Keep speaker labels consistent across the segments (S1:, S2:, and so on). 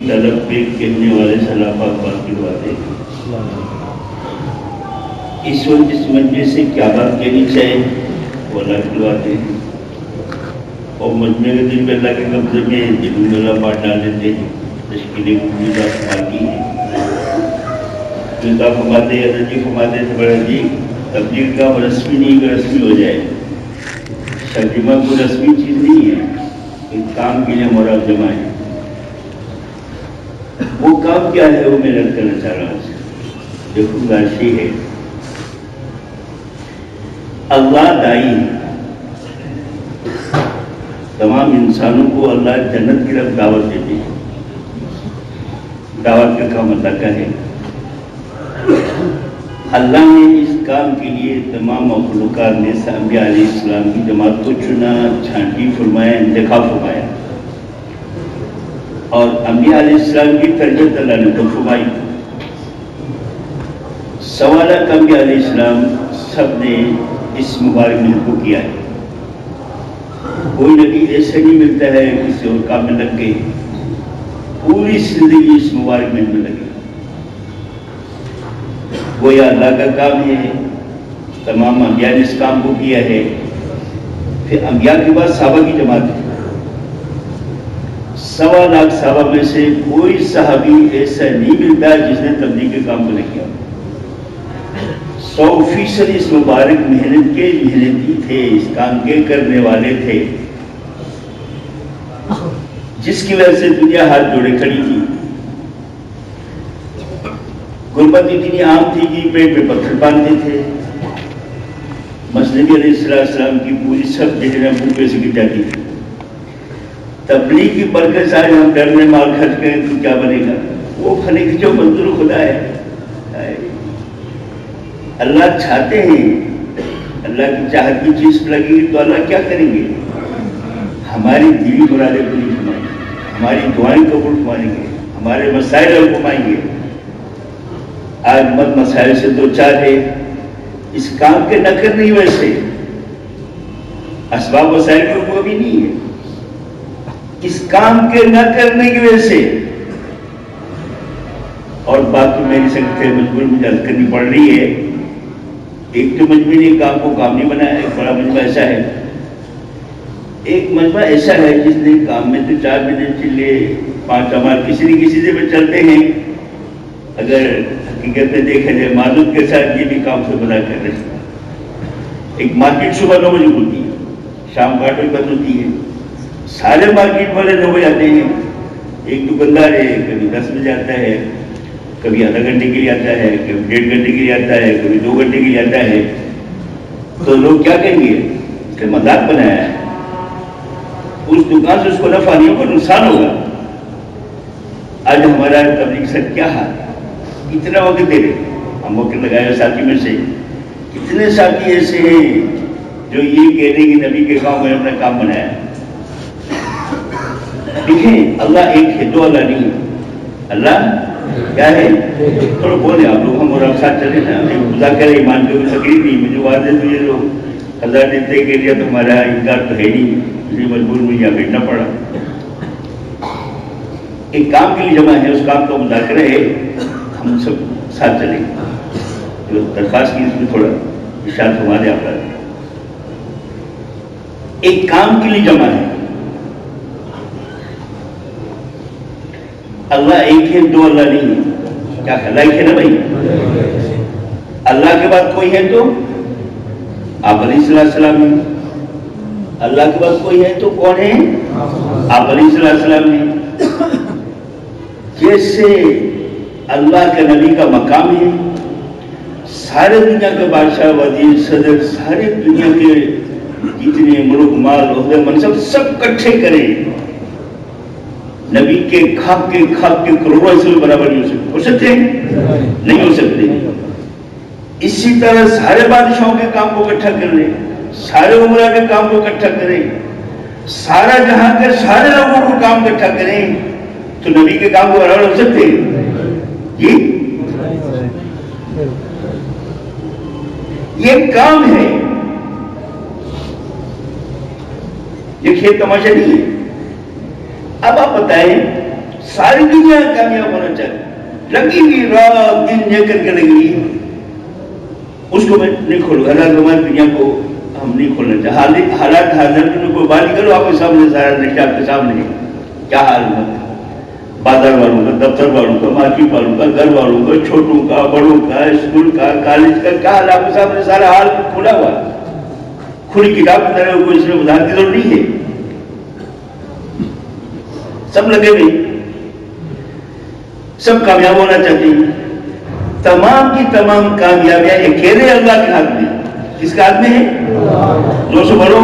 S1: طلب پہ کہنے والے صلاح پاک بات کی باتیں اس وقت اس مجلس سے کیا بات کہنی چاہیے وہ اللہ کی باتیں ہیں، اور مجمع کے دن پہ اللہ کے قبضے میں دلوں میں اللہ بات ڈال دیتے ہیں، تشکیلیں پوری بات باقی ہیں، جو فرماتے ہیں حضرت فرماتے تھے بڑا جی تبلیغ کا رسمی نہیں کہ رسمی ہو جائے، ترجمہ کوئی رسمی چیز نہیں ہے، ایک کام کے لیے ہمارا جمع ہے، وہ کام کیا ہے وہ میں رد کرنا چاہ رہا ہوں۔ دیکھو راشی ہے اللہ دائی ہے، تمام انسانوں کو اللہ جنت کی طرف دعوت دیتے ہیں، دعوت کا کام اللہ کا ہے۔ اللہ نے اس کام کے لیے تمام مخلوقات میں سے انبیاء علیہ السلام کی جماعت کو چنا، چھانٹی فرمایا، انتخاب فرمایا، اور انبیاء علیہ السلام کی تربیت اللہ نے فرمائی۔ سوالات انبیاء علیہ السلام سب نے اس مبارک ملک کو کیا ہے، کوئی نبی ایسا نہیں ملتا ہے کسی اور کام میں لگ گئے، پوری زندگی اس مبارک ملک میں لگی، وہ یا اللہ کا کام ہے، تمام انبیاء نے اس کام کو کیا ہے۔ پھر انبیاء کے بعد صحابہ کی جماعت ہے، 1.25 لاکھ صحابہ میں سے کوئی صحابی ایسا نہیں ملتا جس نے تبلیغ کے کام کو نہیں کیا، 100% اس مبارک محنت کے محنتی تھے، اس کام کے کرنے والے تھے، جس کی وجہ سے دنیا ہاتھ جوڑے کھڑی تھی۔ غربت اتنی عام تھی کہ پیٹ پہ پتھر باندھتے تھے، مسجد علیہ السلام کی پوری سب جہنم بھوکے سے گر جاتی تھی۔ تبلیغ کی برکت سے آج ہم ڈر میں مال خرچ کریں تو کیا بنے گا، وہ کھانے کی جو منظور خدا ہے۔ اللہ چاہتے ہیں، اللہ کی چاہت کی چیز لگے گی تو اللہ کیا کریں گے، ہماری دلی مرادیں پوری فرمائیں گے، ہماری دعائیں قبول فرمائیں گے، ہمارے مسائل حل فرمائیں گے۔ آج مت مسائل سے دو چار ہے، اس کام کے نہ کرنے کی وجہ سے، اسباب وسائل کی کوئی بھی نہیں ہے، اس کام کے نہ کرنے کی وجہ سے، اور باقی میری سکتے مجبور مجھے حل کرنی پڑ رہی ہے۔ ایک تو مجمع نے کام کو کام نہیں بنایا، ایک بڑا مجمع ایسا ہے، ایک مجمع ایسا ہے جس نے کام میں تو 4 منٹ چلے 5 ہمارے کسی نہ کسی سے بھی چلتے ہیں، اگر حقیقت میں دیکھا جائے معذور کے ساتھ یہ بھی کام سے بنا کر رہے ہیں۔ ایک مارکیٹ صبح 9 بجے کھلتی ہے، شام کو 8 بجے بند ہوتی ہے، سارے مارکیٹ والے 9 بجے آتے ہیں، ایک دکاندار ہے کبھی 10 بجے آتا ہے، کبھی آدھا گھنٹے کے لیے آتا ہے، کبھی 1.5 گھنٹے کے لیے آتا ہے، کبھی 2 گھنٹے کے لیے آتا ہے، تو لوگ کیا کہیں گے کہ مذاق بنایا ہے، اس دکان سے اس کو نفع نہیں ہوگا، نقصان ہوگا۔ آج ہمارا تبلیغ سر کیا حال ہے، اتنا وقت دے رہے، ہم وقت لگائے ساتھی میں سے کتنے ساتھی ایسے ہیں جو یہ کہہ رہے کہ نبی کے کام میں اپنا کام بنایا ہے۔ دیکھیں اللہ ایک ہے، دو اللہ نہیں ہے، اللہ کیا ہے، تھوڑا بولے آپ لوگ، ہم اور آپ ساتھ چلے نا، مذاکرہ ایمان کی کوئی تقریب نہیں، مجھے واضح تو یہ لوگ 1000 دیتے کے لیے تو ہمارا انکار تو ہے نہیں، اس لیے مجبور مجھے یہاں بیٹھنا پڑا۔ ایک کام کے لیے جمع ہے، اس کام کا مذاکرہ ہے، ہم سب ساتھ چلیں گے، جو درخواست کی اس میں تھوڑا ارشاد فرما دیں آپ، ایک کام کے لیے جمع ہے، اللہ ایک ہے، دو اللہ نہیں ہے، کیا اللہ ایک ہے نا بھائی، اللہ کے بعد کوئی ہے تو آپ علیہ السلام ہیں، اللہ کے بعد کوئی ہے تو کون ہے، آپ علیہ السلام ہیں۔ جیسے اللہ کے نبی کا مقام ہے، سارے دنیا کے بادشاہ، وزیر، صدر، سارے دنیا کے جتنے ملک، مال، عہدے، منصب سب اکٹھے کریں، نبی کے کھاپ کے کروڑوں حصے میں برابر نہیں ہو سکتے، نہیں ہو سکتے۔ اسی طرح سارے بادشاہوں کے کام کو اکٹھا کر لیں، سارے عمرہ کے کام کو اکٹھا کریں، سارا جہاں کے سارے لوگوں کو کام اکٹھا کریں تو نبی کے کام کو برابر ہو سکتے جی، یہ کام ہے، یہ کھیل تماشا نہیں ہے۔ اب آپ بتائیں ساری دنیا کامیاب ہونا چاہتی، لگی ہوئی رات دن یہ کر کے لگی ہے، اس کو میں نہیں کھولوں گا۔ اللہ ہماری دنیا کو ہم نہیں کھولنا چاہتے، حالات حاضر کو بات نہیں کرو، آپ کے سامنے سارا نشہ آپ کے سامنے ہے، کیا حال ہے بازار والوں کا، دفتر والوں کا، مارکیٹ والوں کا، گھر والوں کا، چھوٹوں کا، بڑوں کا، اسکول کا، کالج کا، کیا حال آپ کے سامنے سارا حال کھلا ہوا، کھلی کتاب کی طرح کوئی اس میں وضاحت کی ضرورت نہیں ہے، سب لگے ہوئے، سب کامیاب ہونا چاہتے ہیں، تمام کی تمام کامیابیاں اکیلے اللہ کے ہاتھ میں، کس کے ہاتھ میں ہے؟ زور سے بولو،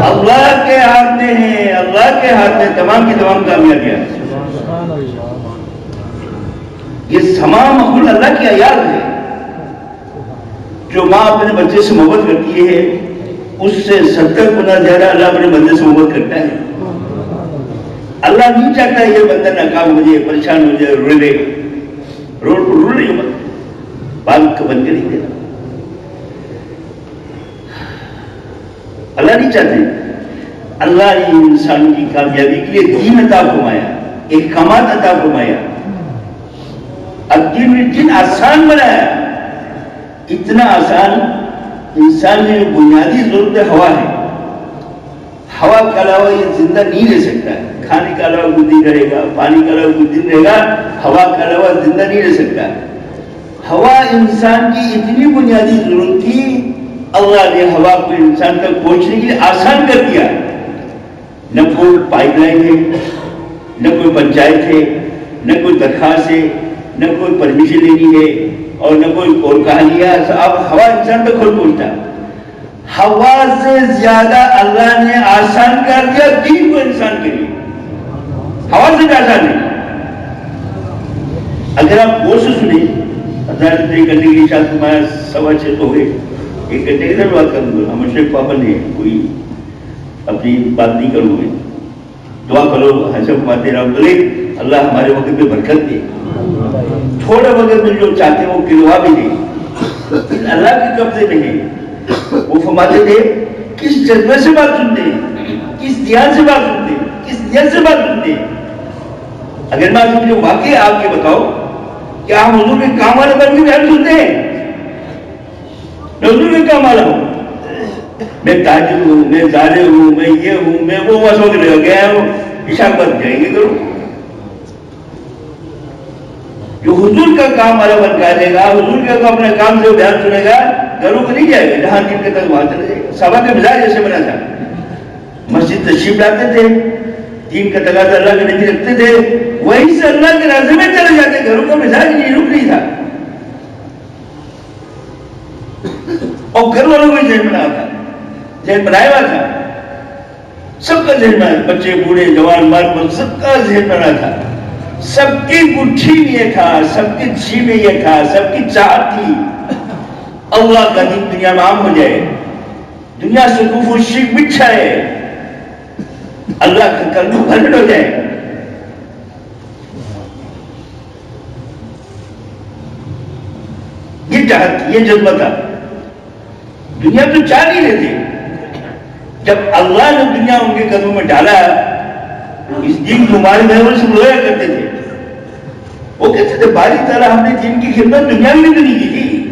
S1: اللہ کے ہاتھ میں ہے، اللہ کے ہاتھ میں تمام کی تمام کامیابیاں، یہ تمام مخلوق اللہ کی عیال ہے۔ جو ماں اپنے بچے سے محبت کرتی ہے اس سے 70 گنا زیادہ اللہ اپنے بندے سے محبت کرتا ہے۔ اللہ نہیں چاہتا یہ بندہ ناکام ہو جائے، پریشان ہو جائے، رولے روڈ پر رول نہیں ہوتا، بات بن کے نہیں دینا، اللہ نہیں چاہتے۔ اللہ نے انسان کی کامیابی کے لیے دین عطا فرمایا، احکامات عطا فرمایا، دین آسان بنایا، اتنا آسان، انسان میں بنیادی ضرورت ہوا ہے، ہوا کے علاوہ یہ زندہ نہیں رہ سکتا ہے، کھانے کے علاوہ کچھ نہیں رہے گا، پانی کے علاوہ کچھ نہیں رہے گا، ہوا کے علاوہ زندہ نہیں رہ سکتا ہے۔ ہوا انسان کی اتنی بنیادی ضرورت تھی، اللہ نے ہوا کو انسان تک پہنچنے کے لیے آسان کر دیا، نہ کوئی پائپ لائن ہے، نہ کوئی پنچایت ہے، نہ کوئی درخواست ہے، نہ کوئی پرمیشن لینی ہے، اور نہ کوئی اور کہانیاں، اب ہوا انسان تک خود پہنچتا۔ ہوا سے زیادہ اللہ نے آسان کر دیا دین کو انسان کے لیے، ہوا سے بھی آسان ہے۔ اگر آپ غور سے سنیں، عدالت ایک گھنٹے کی شاید تمہارا 6:15 تو ہوئے، 1 گھنٹے کی طرح بات کروں گا، ہم مشرق پابند ہے، کوئی اپنی بات نہیں کروں گے، دعا کرو حسب ماتے رحمت اللہ، اللہ ہمارے وقت میں برکت دے، تھوڑے وقت میں جو چاہتے ہیں وہ کلوا بھی دے، اللہ کے قبضے میں ہے۔ وہ فرماتے تھے کس جذبے سے بات سنتے ہیں، کس دھیان سے بات سنتے ہیں، کس نیت سے بات سنتے ہیں۔ اگر بات مجھے واقعی آپ کے بتاؤ کیا ہم حضور کے کام والے بن کے بیان سنتے ہیں؟ میں حضور کے کام والا ہوں، میں تاجر ہوں، میں ظالم ہوں، میں یہ ہوں، میں وہ وسوک رہ گیا ہوں، عشاء بن جائیں گے کرو۔ جو حضور کا کام والا بن کے دے گا، حضور کا اپنے کام سے بیان سنے گا، گھروں کو نہیں جائے گا، جہاں دین کے تک وہاں چلے جائے گا۔ صحابہ کا مزاج ایسے بنا تھا، مسجد تشریف لاتے تھے، دین کا تقاضا اللہ کے نبی رکھتے تھے، وہیں سے اللہ کے راستے میں چلے جاتے، گھروں کا مزاج نہیں رک نہیں تھا، اور گھر والوں کو ذہن بنا تھا، ذہن بنایا ہوا تھا، سب کا ذہن بنا، بچے بوڑھے جوان مرد سب کا ذہن بنا تھا، سب کی گٹھی میں یہ تھا، سب کی جی میں یہ تھا، سب کی چاہت تھی اللہ کا دین دنیا میں عام ہو جائے، دنیا سے کفر و شرک مٹ جائے، اللہ کا کلمہ پھلٹ ہو جائے۔ یہ چاہت، یہ جذبہ تھا، دنیا تو چاہ نہیں رہے تھے۔ جب اللہ نے دنیا ان کے قدموں میں ڈالا، اس دین کو ہمارے محور سے رویا کرتے تھے، وہ کہتے تھے باری تعالیٰ ہم نے دین کی خدمت دنیا میں بھی نہیں کی تھی،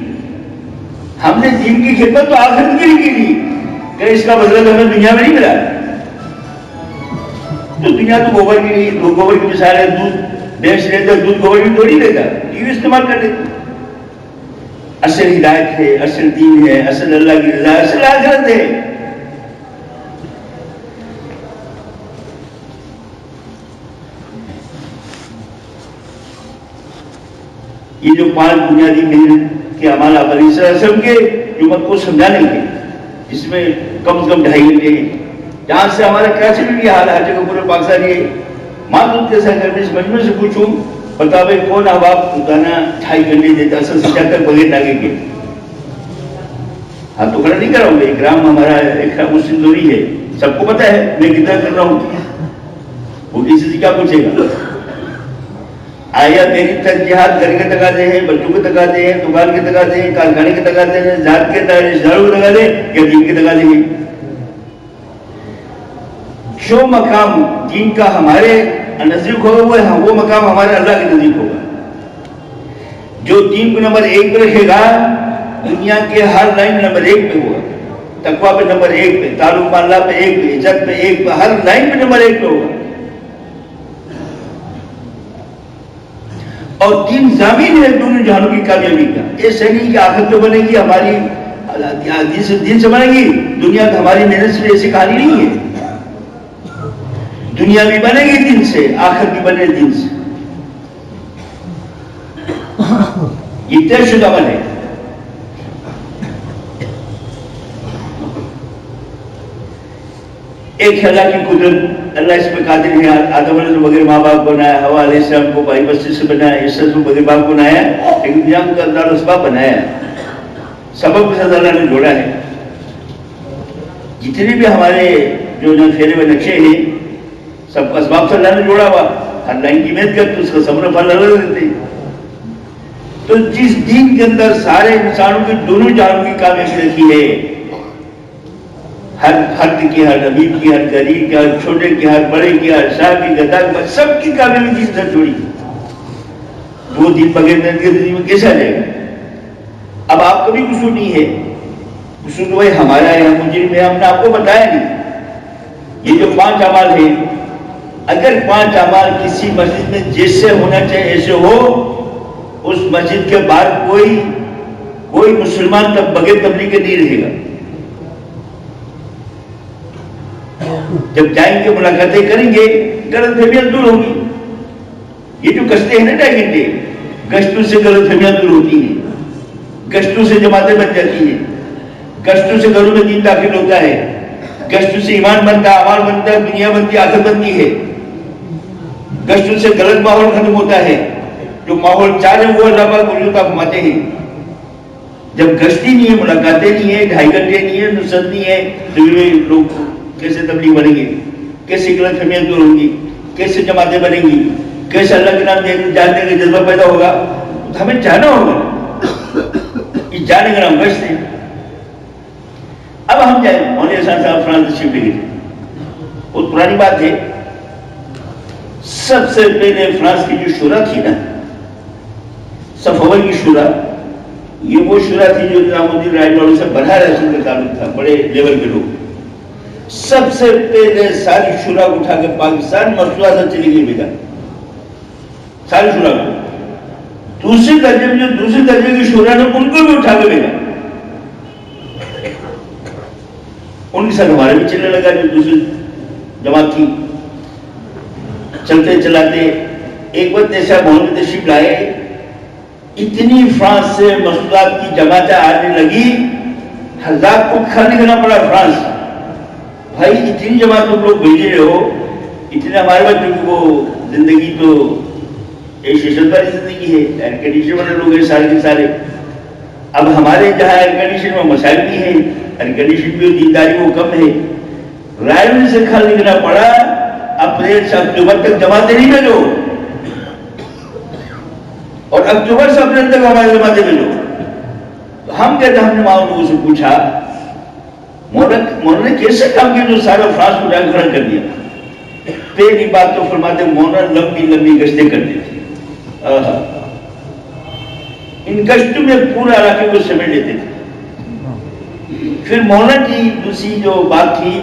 S1: ہم نے دین کی خدمت تو آخرت کے لیے کی تھی، کہ اس کا بدلہ ہمیں دنیا میں نہیں ملا۔ تو دنیا تو گوبر کی نہیں، دو گوبر کی مثال ہے، دودھ بھینس لیتا، دودھ گوبر کی توڑی لیتا، ٹی وی استعمال کر لیتا۔ اصل ہدایت ہے، اصل دین ہے، اصل اللہ کی رضا، اصل آخرت ہے۔ یہ جو 5 بنیادی محنت کے اعمال آپ علیہ السلام کے جو مت کو سمجھانے کے، جس میں کم سے کم 2.5 گھنٹے، جہاں سے ہمارا کراچی میں بھی حال ہے، جگہ پورے پاکستان یہ معلوم کیسا کرنے اس مجموعے سے پوچھوں، بتا بھائی کون احباب اتانا 2.5 گھنٹے دیتا اصل سے جا کر بغیر آگے کے؟ ہاں تو کھڑا نہیں کراؤں گے، اکرام ہمارا اکرام مسلم ضروری ہے، سب کو پتا ہے میں کتنا کر رہا ہوں، وہ کسی سے کیا پوچھے گا؟ آیا میری ترجیحات گھر کے تقاضے ہیں، بچوں کے تقاضے ہیں، دکان کے تقاضے ہیں، کارخانے کے تقاضے ہیں، ذات کے رشتےداروں کے تقاضے یا دین کے تقاضے ہیں؟ جو مقام دین کا ہمارے نزدیک ہوگا وہ مقام ہمارے اللہ کے نزدیک ہوگا. جو دین کو نمبر 1 پہ رکھے گا دنیا کے ہر لائن نمبر 1 پہ ہوگا. تقویٰ پہ نمبر 1 پہ، تعلق اللہ پہ 1 پہ، عزت پہ 1 پہ، ہر لائن پہ نمبر 1 پہ ہوگا. اور دین ضامن ہے دونوں جہانوں کی کامیابی کا. ایسے نہیں کہ آخرت تو بنے گی ہماری دین سے بنے گی، دنیا کی ہماری محنت سے ایسی کہانی نہیں ہے. دنیا بھی بنے گی دین سے، آخرت بھی بنے دین سے. یہ طے شدہ عمل ہے. ایک اللہ کی قدرت، اللہ اس پہ قادر ہے. آدم علیہ السلام بغیر ماں باپ بنایا، حوا علیہ السلام کو بھائی بستی سے بنایا، عیسیٰ کو بغیر باپ بنایا، لیکن دنیا کو اللہ نے اسباب بنایا، سبب کے ساتھ اللہ نے جوڑا ہے. جتنے بھی ہمارے جو پھیرے ہوئے نقشے ہیں سب اسباب سے اللہ نے جوڑا ہوا. ہر لائن کی محنت کرتے اس کا صبر پھل اللہ دیتے. تو جس دین کے اندر سارے انسانوں کی دونوں جانوں کی کامیابی رکھی ہے، ہر حد کی، ہر امیر کی، ہر غریب کی، ہر چھوٹے کی، ہر بڑے کی، ہر شاہ کی، گدا کی، سب کی کامیابی کی طرح جوڑی. وہ دین بغیر محنت کے زندگی میں کیسا جائے گا؟ اب آپ کا بھی قصور نہیں ہے، قصور وہی ہمارا ہے، ہم مجرم ہے، ہم نے آپ کو بتایا نہیں. یہ جو 5 اعمال ہیں، اگر 5 اعمال کسی مسجد میں جیسے ہونا چاہیے ایسے ہو، اس مسجد کے بعد کوئی مسلمان تب بغیر تبلیغ کے نہیں رہے گا. جب جائیں گے ملاقاتیں کریں گے غلط فہمیاں دور ہوگی. یہ جو گشتیں ہیں نا 2.5 گھنٹے، گشتوں سے غلط فہمیاں دور ہوتی ہیں، گشتوں سے جماعتیں بن جاتی ہیں، گشتوں سے گھروں میں دین داخل ہوتا ہے، گشتوں سے ایمان بنتا ہے، اعمال بنتا ہے، دنیا بنتی ہے، آخرت بنتی ہے. گشتوں سے غلط ماحول ختم ہوتا ہے. جو ماحول چاہ رہے وہ اللہ پاک وجود کا فرماتے ہیں. جب گشتی نہیں ہے، ملاقاتیں نہیں ہے، 2.5 گھنٹے نہیں ہے، نصرت نہیں ہے، تو یہ لوگ کیسے تبلیغ بنیں گے؟ کیسے غلط فہمیاں دور ہوں گی؟ کیسے جماعتیں بنیں گی؟ کیسے اللہ کے نام جاننے کا جذبہ پیدا ہوگا؟ تو ہمیں جانا ہوگا. یہ جانے کا نام گشت ہے. اب ہم جائیں. مولانا احسان صاحب فرانس تشریف لے گئے، بہت پرانی بات ہے. سب سے پہلے فرانس کی جو شورا تھی نا، صف اول کی شورا، یہ وہ شورا تھی جو نظام الدین رائے والوں سے براہ راست کا تعلق تھا، بڑے لیول کے لوگ. سب سے پہلے ساری شورا کو اٹھا کے پاکستان مسودہ سے چلی گئی بیگا، ساری شورا کو. دوسرے درجے میں جو دوسرے درجے کی شورا نے ان کو بھی اٹھا کے بھیجا. ان کے ساتھ ہمارے بھی چلنے لگا جو دوسری جماعت تھی. چلتے چلاتے ایک وقت ایسا محمد تشریف لائے، اتنی فرانس سے مسودات کی جماعتیں آنے لگی، 1000 کو کھڑا کرنا پڑا. فرانس بھائی اتنی جماعت تم لوگ بھیجے رہے ہو، اتنے ہمارے پاس جو وہ زندگی تو ایک شیشت والی زندگی ہے، ایئر کنڈیشن والے لوگ ہیں سارے کے سارے. اب ہمارے جہاں ایئر کنڈیشن میں مسائل بھی ہیں، ایئر کنڈیشن بھی دینداری وہ کم ہے. رائے میں سے کھڑا کرنا پڑا. اپریل سے اکتوبر تک جماعتیں نہیں بھیجو، اور اکتوبر سے اپریل تک ہماری جماعتیں بھیجو. تو ہم کہتے ہم نے وہاں لوگوں سے پوچھا مولانا نے کیسے کام کیا جو سارا فرانس کو جا کھڑا کر دیا؟ پہلی بات تو فرماتے مولانا لمبی گشتیں کرتے تھے. ان گشتوں میں پورا علاقے کو سمیٹ لیتے تھے. پھر مولانا کی دوسری جو بات تھی،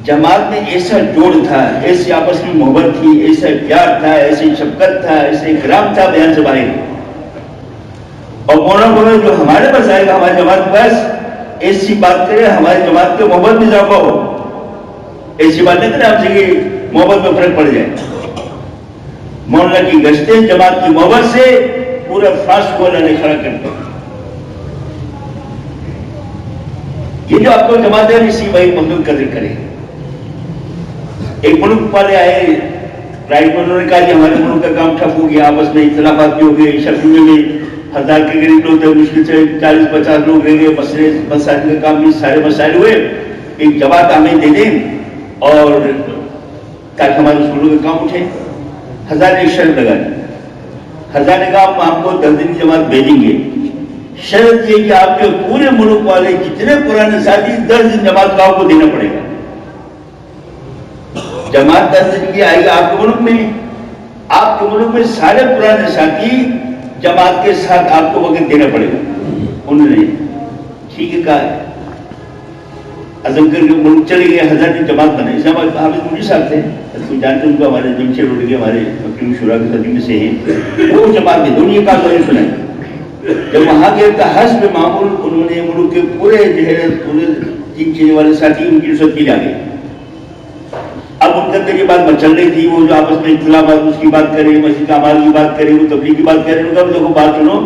S1: جماعت میں ایسا جوڑ تھا، ایسی آپس میں محبت تھی، ایسا پیار تھا، ایسی شفقت تھا، ایسے اکرام تھا بیان سے باہر. اور مولانا بولے جو ہمارے پاس آئے گا ہماری جماعت کے پاس ایسی بات کرے ہماری جماعت کے محبت میں اضافہ ہو. ایسی بات نہیں کرے آپ سے کہ محبت میں فرق پڑ جائے. مولانا کی گشتیں جماعت کی محبت سے پورا فرانس کو اللہ نے کھڑا کر دیا. یہ جو آپ کو جماعت ہے اسی بھائی مخلوق قدر کرے. ایک ملک والے آئے رائٹ، انہوں نے کہا کہ ہمارے ملک کا کام ٹھپ ہو گیا، آپس میں اختلافات بھی ہو گئے، شفیع میں 1000 کے قریب لوگ تھے، مشکل سے 40-50 لوگ رہ گئے، مسائل کا کام بھی سارے مسائل ہوئے. ایک جماعت ہمیں دے دیں اور تاکہ ہمارے اس ملک کا کام اٹھے. 1000 نے ایک شرط لگا دی. 1000 نے کہا ہم آپ کو 10 دن کی جماعت بھیجیں گے، شرط یہ کہ آپ کے پورے ملک والے جتنے پرانے ساتھی 10 دن جماعت کا آپ کو دینا پڑے گا. جماعت 10 دن کی آئی آپ کے ملک میں، آپ کے ملک میں سارے پرانے ساتھی جماعت کے ساتھ آپ کو وقت دینا پڑے گا. انہوں نے ٹھیک ہے کہا، عزم کر کے ملک چلے گئے، حضرت نے جماعت بنائی. حافظ مودی صاحب تھے، کوئی جانتے ان کو، ہمارے جمشید روڈ کے ہمارے مکتوم شورا کے صدی میں سے ہیں، وہ جماعت میں دونوں یہ کہا سنائے. جب وہاں گئے تو حسب معمول انہوں نے ملک کے پورے جو ہے پورے تین چیزیں والے ساتھی ان کی رشوت کی جا گئی. اب ان کے اندر یہ بات مچل رہی تھی، وہ جو آپس میں اختلافات اس کی بات کریں، مسجد کا اعمال کی بات کریں، وہ تبلیغ کی بات کریں. ان کا دیکھو بات سنو،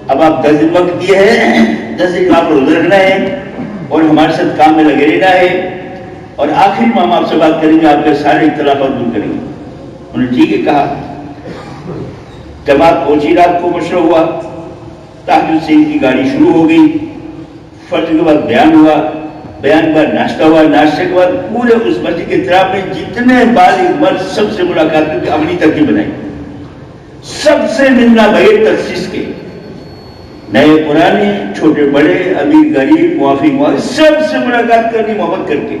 S1: اب آپ 10 دن وقت دیے ہیں، 10 دن آپ روزہ رکھنا ہے اور ہمارے ساتھ کام میں لگے رہنا ہے، اور آخری میں ہم آپ سے بات کریں گے، آپ کے سارے اختلافات دور کریں گے. انہوں نے ٹھیک ہے کہا. جماعت پہنچی، رات کو مشورہ ہوا، تہجد سے ان کی گاڑی شروع ہو گئی. فجر کے بعد بیان ہوا، بیان کے بعد ناشتہ ہوا، ناشتے کے بعد پورے اس مسجد کے اطراف میں جتنے بالغ مرد سب سے ملاقات کر کے عملی ترتیب بنائی. سب سے ملنا بغیر تخصیص کے، نئے پرانے، چھوٹے بڑے، امیر غریب، معافی سب سے ملاقات کرنی محبت کر کے،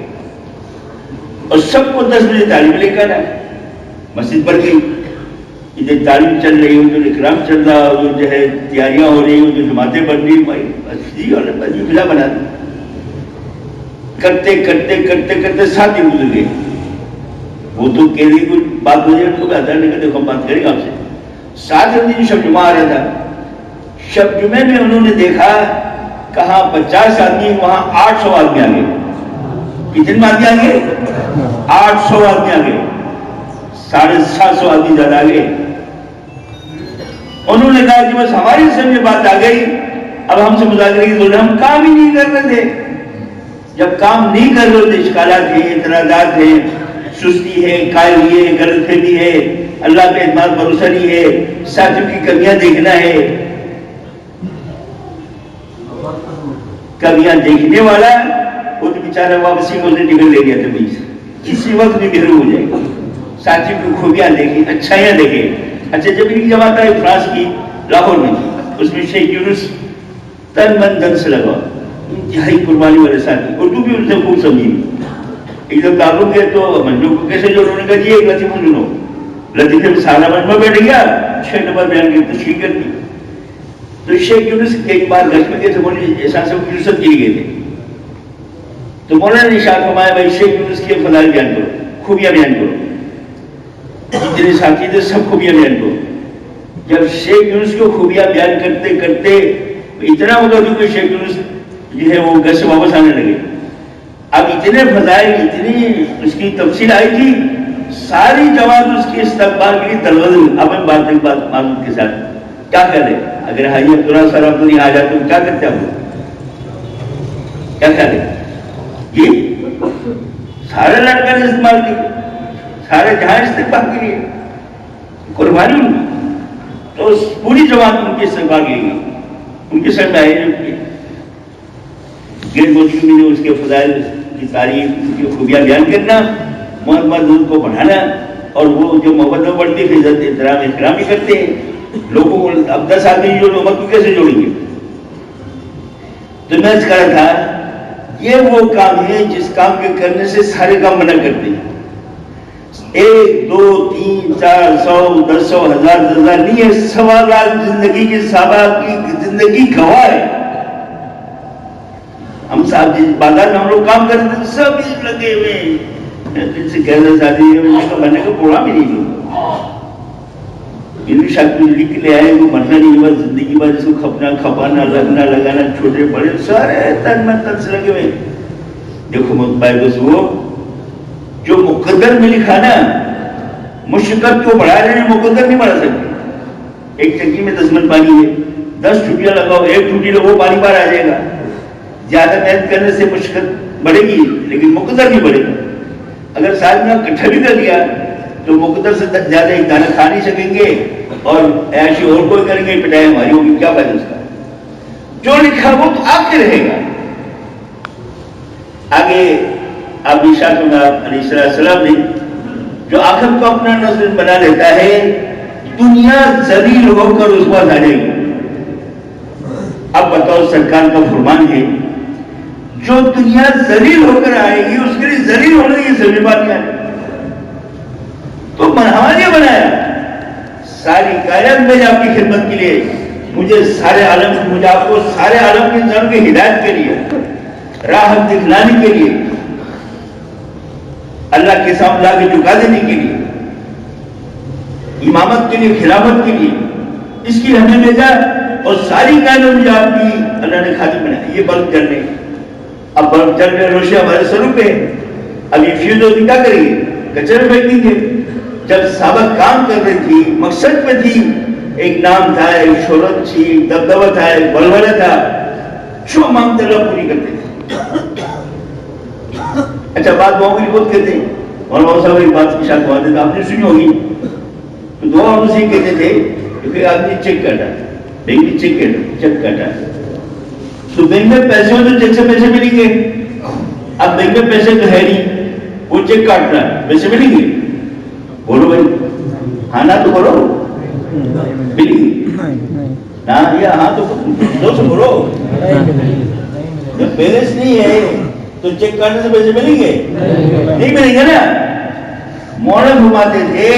S1: اور سب کو 10 بجے تعلیم لے کر آئے. مسجد بڑھ گئی، ادھر تعلیم چل رہی ہو، جو اکرام چل رہا ہو، جو ہے تیاریاں ہو رہی ہو، جو جماعتیں بن رہی، بھائی بلا بنا دی. کرتے کرتے کرتے کرتے 7 دن گزر گئے. وہ تو کہہ رہی کوئی بات ہو جائے تو بہتر نہیں کہ دیکھو ہم بات کریں گے آپ سے. 7 دن شب جمعہ آ رہا تھا. شب جمعے میں انہوں نے دیکھا کہاں 50 آدمی، وہاں 800 آدمی آ گئے. کتنے آدمی آ گئے؟ 800 آدمی آ گئے. 750 آدمی زیادہ آ گئے. انہوں نے کہا کہ بس ہماری سمجھ میں بات آ گئی، اب ہم سے مذاکرے کی ضرورت، ہم کام ہی نہیں کر رہے تھے. جب کام نہیں کر رہے تھے، اشکالات ہیں، اعتراضات ہیں، سستی ہے، قائلی ہے، غلط فہمی ہے، اللہ پہ اعتماد بھروسہ نہیں ہے، ساتھیوں کی کمیاں دیکھنا ہے. کمیاں دیکھنے والا وہ تو بیچارہ واپسی کو ٹکٹ لے گیا تھا بیچ، کسی وقت بھی گھر ہو جائے گا. ساتھیوں کی خوبیاں دیکھیں، اچھائیاں دیکھیں. اچھا جب ان کی جماعت آئی فرانس کی، لاہور میں تھی، اس میں شیخ یونس تن من دن سے لگا، انتہائی قربانی والے ساتھی. اردو بھی ان سے خوب سمجھی. ایک دم تعلق ہے تو منجو کو کیسے جو انہوں نے کہا جی ایک لطیفہ سنو. لطیفے میں سالہ مجمع بیٹھ گیا، 6 نمبر بیان کی تشریح کر دی. تو شیخ یونس ایک بار گھر میں گئے تھے، بولے ایسا سے وہ یوسف کے لیے گئے تھے. تو مولانا نے ارشاد فرمایا بھائی شیخ یونس کے فضائل بیان کرو، خوبیاں بیان کرو. جتنے ساتھی تھے سب خوبیاں بیان کرو. جب شیخ یونس کو خوبیاں بیان کرتے کرتے اتنا ہوگا کہ شیخ یونس جو ہے وہ گھر سے واپس آنے لگے. اب اتنے فضائل، اتنی اس کی تفصیل آئی تھی، ساری جواب اس کے استقبال کے لیے دلوز. اب ہم بات معلوم کے ساتھ کیا کر رہے؟ اگر حاجی عبداللہ صاحب تو نہیں آ جاتے تو کیا کرتے آپ لوگ؟ کیا کر رہے؟ یہ سارے لڑکا نے استعمال کیے، سارے جہاں استقبال کے لیے قربانی ان کی. تو پوری جماعت ان کے استقبال کے لیے ان کے سر میں آئے. غیر مسلم نے اس کے فضائل کی تعریف، اس کی خوبیاں بیان کرنا، محمد کو بڑھانا، اور وہ جو محبت میں بڑھتی ہے عزت احترام بھی کرتے ہیں لوگوں کو. اب 10 آدمی جو محبت کو کیسے جوڑیں گے؟ تو میں کہہ رہا تھا یہ وہ کام ہے جس کام کے کرنے سے سارے کام منع کرتے ہیں. 1 2 3 4 100 10 1000 نہیں ہے، 1.25 لاکھ زندگی کے صحابہ کی زندگی گواہ ہے. ہم صاحب جس بازار میں ہم لوگ کام کرتے ہیں سب لگے ہوئے ہیں. ان سے کہنا چاہتی ہے مرنے کا پوڑا بھی نہیں لوں. شاید لکھ لے آئے وہ مرنا نہیں ہوا، زندگی بھر اس کو کھپنا کھپانا رکھنا لگانا، چھوٹے بڑے سارے تن من تن سے لگے ہوئے. دیکھو بھائی بس وہ جو مقدر میں لکھا نا، مشقت کو بڑھا رہے ہیں، مقدر نہیں بڑھا سکتے. ایک ٹنکی میں 10 من پانی ہے، 10 ٹوٹیاں لگاؤ، 1 ٹوٹی لگاؤ، پانی باہر آ جائے گا. زیادہ محنت کرنے سے مشقت بڑھے گی لیکن مقدر نہیں بڑھے گا. اگر ساتھ میں اکٹھا بھی کر لیا تو مقدر سے زیادہ ایک دانہ کھا نہیں سکیں گے، اور ایسی اور کوئی کریں گے، پٹائی ہماری ہوگی، کیا فائدہ اس کا؟ جو لکھا وہ تو آپ کے رہے گا. آگے آپ ارشاد علیہ السلام نے جو آخر کو اپنا نسل بنا لیتا ہے، دنیا ذلیل ہو کر اس کو ہٹا جائے گی. اب بتاؤ سرکار کا فرمان ہے جو دنیا ذلیل ہو کر آئے گی اس کے لیے ذلیل ہونے کی ذمہ داری ہے. تو ہمارے لیے بنایا، ساری کائنات میں نے آپ کی خدمت کے لیے، مجھے سارے عالم، مجھے آپ کو سارے عالم کے انسانوں کی ہدایت کے لیے، راہ دکھلانے کے لیے، اللہ کے سامنے لا کے جھکا دینے کے لیے، امامت کے لیے، خلافت کے لیے، اس کی ہمیں بھیجا، اور ساری کائنات مجھے آپ کی اللہ نے خادم بنایا۔ یہ بلب جل رہے، اب بلب جل رہے، روشنی ہمارے سروں پہ، اب یہ فیوز ہوتی کیا کریں گے؟ کچرے پھینک دیں گے۔ جب صحابہ کام کر رہی تھی، مقصد پہ تھی، ایک نام تھا، ایک شہرت تھی، ایک دبدبہ تھا، ایک بلبلہ تھا، جو مانگتے اللہ پوری کرتے تھے۔ اچھا بات دعاؤں کی بہت کہتے ہیں، مولانا صاحب ایک بات کی شاید بات ہے، آپ نے سنی ہوگی، تو دعا ہم سے کہتے تھے کہ آدمی چیک کرتا ہے، بینک میں چیک کرتا ہے، تو بینک میں پیسے ہو تو چیک سے پیسے ملیں گے، اب بینک میں پیسے تو ہے نہیں، وہ چیک کاٹ رہا ہے، پیسے ملیں گے؟ بولو بھائی، ہاں نہ تو کرو، ملیں گے نہ، یا ہاں تو دو سے بولو، جب بیلنس نہیں ہے تو چیک کرنے سے پیسے ملیں گے؟ نہیں ملیں گے نا۔ مولانا گھماتے تھے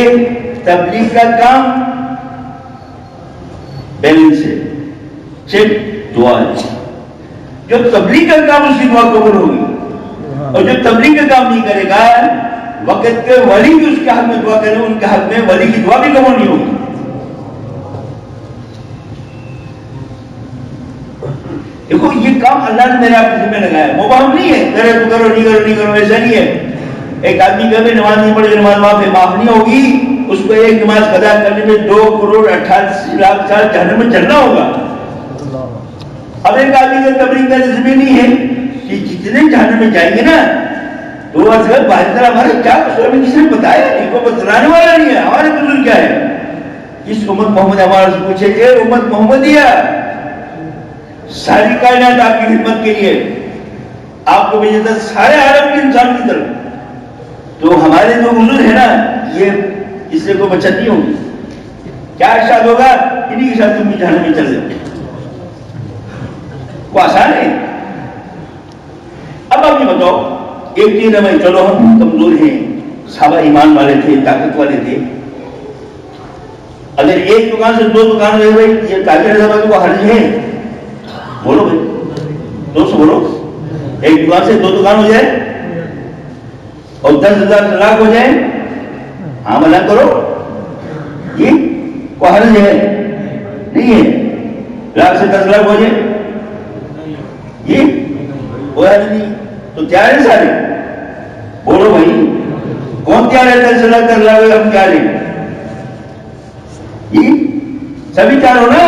S1: تبلیغ کا کام بیلنس ہے، چیک دعا ہے، جو تبلیغ کا کام اس کی دعا قبول ہوگی، اور جو تبلیغ کا کام نہیں کرے گا، وقت کے ولی بھی اس کے حق میں دعا کریں، ان کے حق میں ولی کی دعا بھی قبول نہیں ہوگی۔ دیکھو یہ کام اللہ نے میرے آپ کے ذمہ لگایا ہے، مباح نہیں ہے، کرے تو کرو، نہیں کرو نہیں کرو، ایسا نہیں ہے۔ ایک آدمی گھر میں نماز نہیں پڑھے، نماز معاف نہیں ہوگی، اس کو ایک نماز قضا کرنے میں 2,88,00,000 سال جہنم میں چلنا ہوگا۔ اب ایک آدمی کا تبلیغ کا ذمہ نہیں ہے کہ جتنے جہنم میں جائیں گے نا، تو اگر باہر طرح ہمارے کیا قصور میں کسی نے بتایا نہیں، کو بتلانے والا نہیں ہے، ہمارے قصور کیا ہے؟ اس امت محمد ہمارے سے پوچھے، اے امت محمدیہ، ساری کائنات آپ کی خدمت کے لیے آپ کو بھیجا تھا، سارے عالم کے انسان کی طرف، تو ہمارے جو حضور ہے نا، یہ اس سے کوئی بچت نہیں ہوگی، کیا ارشاد ہوگا؟ انہی کے ساتھ تم بھی جہنم میں چل جاؤ، وہ آسان ہے۔ اب آپ یہ بتاؤ، ایک دن ہمیں چلو ہم کمزور ہیں، صحابہ ایمان والے تھے، طاقت والے تھے، اگر ایک دکان سے 2 دکان رہے ہوئے، یہ طاقت صحابہ کو حرج ہے؟ بولو بھائی، دوستو بولو، ایک دکان سے 2 دکان ہو جائے اور 10,000 طلاق ہو جائے، ہاں منع کرو، یہ کوئی حرج ہے؟ نہیں ہے۔ لاکھ سے 10 لاکھ ہو جائے، یہ کوئی حرج نہیں، تو تیار ہے سارے؟ بولو بھائی، کون تیار ہے 10 لاکھ 10 لاکھ ہم تیار ہیں؟ یہ سبھی تیار ہو نا؟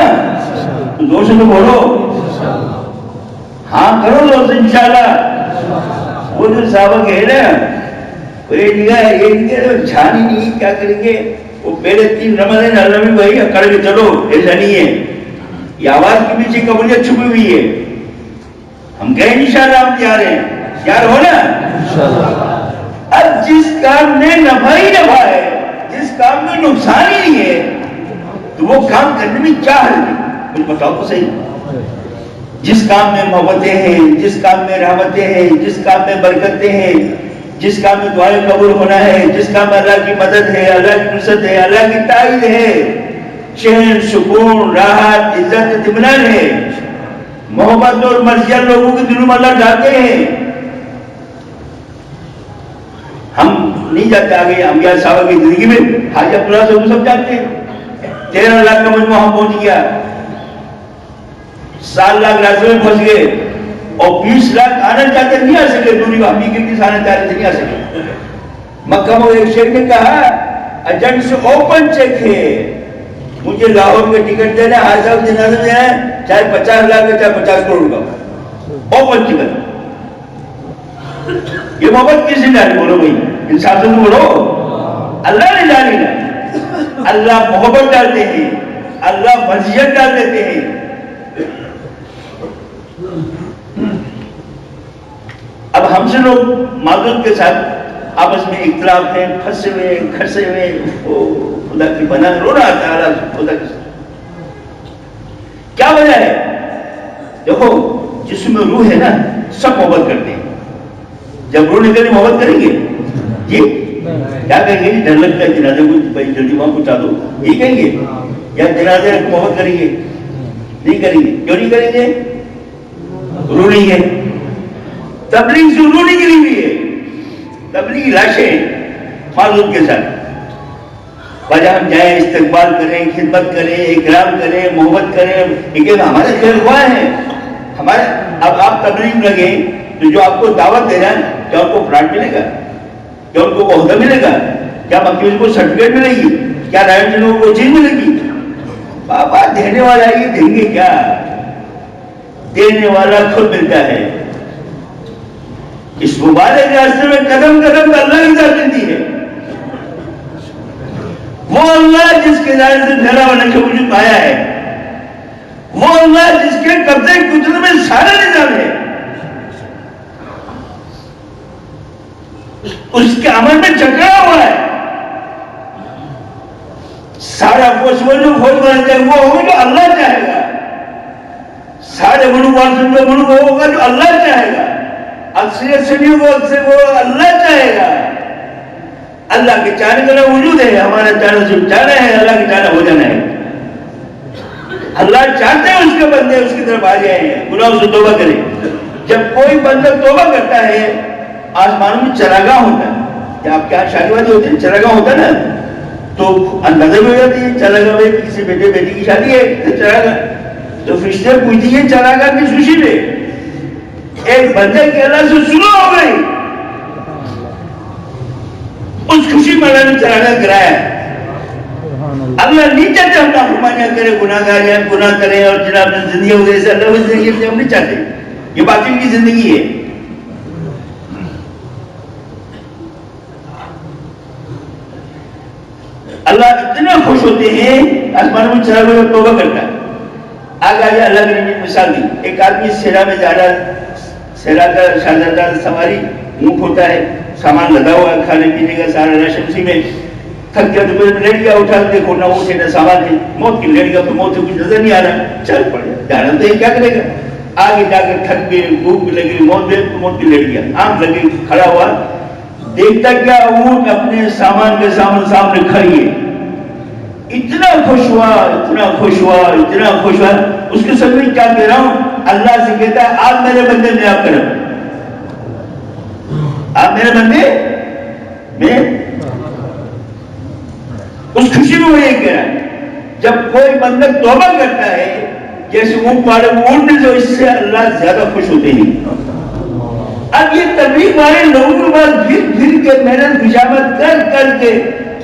S1: تو دوست تو بولو، ہاں کرو دوست انشاءاللہ۔ وہ جو صحابہ کہے نا، یہ چھانی نہیں، کیا کریں گے، وہ پہلے 3 رمضان اللہ میں بھائی کر کے چلو، ایسا نہیں ہے، یہ آواز کے پیچھے قبولیت چھپی ہوئی ہے، ہم کہیں انشاءاللہ ہم تیار ہیں، تیار ہو نا؟ اب جس کام میں نفع ہی نفع ہے، جس کام میں نقصان ہی نہیں ہے، تو وہ کام کرنے میں کیا حل ہے؟ کچھ بتاؤ تو صحیح۔ جس کام میں محبتیں ہیں، جس کام میں رحمتیں ہیں، جس کام میں برکتیں ہیں، جس کام میں دعائیں قبول ہونا ہے، جس کام میں اللہ کی مدد ہے، اللہ کی نصرت ہے، اللہ کی تائید ہے، چین، سکون، راحت، عزت، اطمینان ہے، محبت اور مرضیہ لوگوں کے دلوں میں اللہ ڈالتے ہیں۔ ہم نہیں جاتے آگے، انبیاء صحابہ کی زندگی میں حاجی عبداللہ سے وہ سب جانتے ہیں، 13 لاکھ کا مجموعہ ہم پہنچ گیا، 7 لاکھ راستے میں پھنس گئے، اور 20 لاکھ آنا چاہتے نہیں آ سکے، دوری ہم بھی کتنی آنا چاہتے نہیں آ سکے۔ مکہ میں ایک شیخ نے کہا ایجنٹ سے اوپن چیک ہے، مجھے لاہور میں ٹکٹ دینا، حاجی صاحب جنازے میں ہے، چاہے 50 لاکھ ہے چاہے 50 کروڑ کا، اوپن ٹکٹ۔ یہ محبت کس نے ڈالی؟ بولو بھائی، انصاف سے بولو، اللہ نے ڈالی نا، اللہ محبت ڈالتے ہیں، اللہ مرضیت ڈال دیتے ہیں۔ اب ہم سے لوگ معذرت کے ساتھ آپس میں اختلاف ہیں، پھنسے ہوئے، کھسے ہوئے، خدا کی بنا رونا آتا ہے، خدا کی کیا وجہ ہے؟ دیکھو جس میں روح ہے نا، سب محبت کرتے ہیں، جب روح نکلے محبت کریں گے جی، کیا کہیں گے؟ ڈر لگتا ہے جنازے کو بھائی جلدی وہاں پہنچا دو، یہ کہیں گے؟ یا جنازے کو محبت کریں گے؟ نہیں کریں گے. کیوں نہیں کریں گے؟ روح نہیں ہے. تبلیغ سے روح نکلی ہوئی ہے. تبلیغی لاشیں معلوم کے ساتھ وجہ ہم جائیں، استقبال کریں، خدمت کریں، اکرام کریں، محبت کریں. لیکن ہمارے خیر خواہ ہیں ہمارے. اب آپ تبلیغ لگیں تو جو آپ کو دعوت دے رہا ہے، کیا ان کو پلاٹ ملے گا؟ کیا ان کو عہدہ ملے گا؟ کیا مکیل کو سرٹیفکیٹ ملے گی؟ کیا رائٹ جنوں کو چیز ملے گی؟ بابا دینے والا یہ دیں گے کیا؟ دینے والا خود ملتا ہے. اس مبارک راستے میں قدم قدم پر اللہ کی ذات ملتی ہے. وہ اللہ جس کے ذات سے پھیلا ہوا نقش وجود پایا ہے، وہ اللہ جس کے قبضے قدرت میں سارا نظام ہے، اس کے عمل میں چکرا ہوا ہے. سارا کچھ وہ جو کھول بناتے ہیں وہ ہوگا جو اللہ چاہے گا. سارے ملوک وہ ہوگا جو اللہ چاہے گا. اکثریت سے نہیں ہوگا، اکثر وہ اللہ چاہے گا. اللہ کے چاہنے کا وجود ہے، ہمارا چاہنا صرف چاہنا ہے، اللہ کے چاہنا ہو جانا ہے. اللہ چاہتے ہیں اس کے بندے اس کی طرف آ جائیں، گناہوں سے توبہ کریں. جب کوئی بندہ توبہ کرتا ہے، آسمانوں میں چراگاہ ہوتا ہے. کیا آپ کے یہاں شادی وادی ہوتی ہے؟ چراگاہ ہوتا ہے نا، تو اندازہ بھی ہو جاتی ہے چراگاہ میں کسی بیٹے بیٹی کی شادی ہے چراگاہ. تو فرشتے پوچھتی ہے چراگاہ کی خوشی میں ایک بندے کے اللہ سے سلو ہو گئی، اس خوشی میں اللہ نے چراگاہ کرایا. اللہ نہیں چاہتے ہم نافرمانیاں کریں، گناہ گاریاں گناہ کریں اور جناب زندگی ہو گئی سے اللہ وہ زندگی ہم نہیں چاہتے. یہ باطل کی زندگی ہے. اللہ اتنا خوش ہوتے ہیں آسمان میں چراغوں میں توبہ کرتا ہے. آگے اللہ کی نبی مثال دی. ایک آدمی سیرا میں جا رہا، سیرا کا شہزادہ سواری اونٹ ہوتا ہے، سامان لدا ہوا ہے، کھانے پینے کا سارا راشن اسی میں. تھک گیا تو لڑکیاں اٹھا دیکھو نہ اونٹ ہے نہ سامان ہے، موت کی لڑکیاں تو موت سے کچھ نظر نہیں آ رہا. چل پڑے جانا تو یہ کیا کرے گا. آگے جا کر تھک گئے، بھوک بھی لگی، موت کی لڑکیاں آنکھ لگی، کھڑا ہوا دیکھتا کیا اونٹ اپنے سامان کے سامنے کھڑی ہے. اتنا خوش ہوا، اتنا خوش ہوا، اتنا خوش ہوا. اس کے سب میں کیا کہہ رہا ہوں، اللہ سے کہتا ہے آپ میرے بندے میں آپ کرم، آپ میرے بندے میں. اس خوشی میں وہ یہ کہہ رہا ہے جب کوئی بندہ توبہ کرتا ہے جیسے اونٹ والے اونٹ جو اس سے اللہ زیادہ خوش ہوتے ہیں. اب یہ تبلیغ والے لوگوں کے بعد پھر کے محنت گزامت کر کے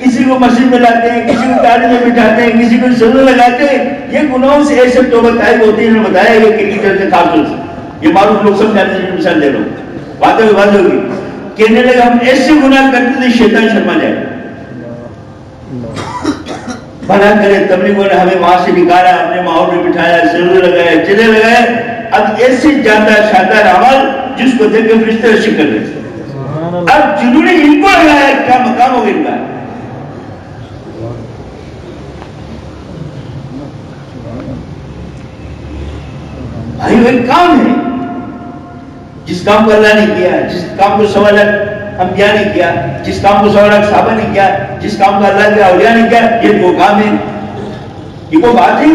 S1: کسی کو مسجد میں لاتے ہیں، کسی کو تعلیم میں بٹھاتے ہیں، کسی کو سجدے لگاتے ہیں. یہ گناہوں سے ایسے توبہ طائب ہوتے ہیں. انہوں نے بتایا کہ کتنی طرح سے خاص طور سے یہ معروف لوگ سب جانتے ہیں. مثال دے رہا ہوں، باتیں ہوگی کہنے لگے ہم ایسے گناہ کرتے تھے شیطان شرما جائے. بنا کرے تبلیغوں نے ہمیں وہاں سے نکالا، اپنے ماحول میں بٹھایا، سجدے لگائے، چلے لگائے. اب ایسے جاتا شاندار عمل جس کو دیکھ کے فرشتے رشک کر رہے. اب جنہوں نے ان کو لگایا کیا مقام ہوگا ان کا. بھائی وہ ایک کام ہے جس کام کو اللہ نے کیا، جس کام کو سوا لاکھ انبیاء نے کیا، جس کام کو سوا لاکھ صحابہ نے کیا، جس کام کو اللہ کے اولیاء نے کیا. یہ وہ کام ہے، یہ وہ بات ہے.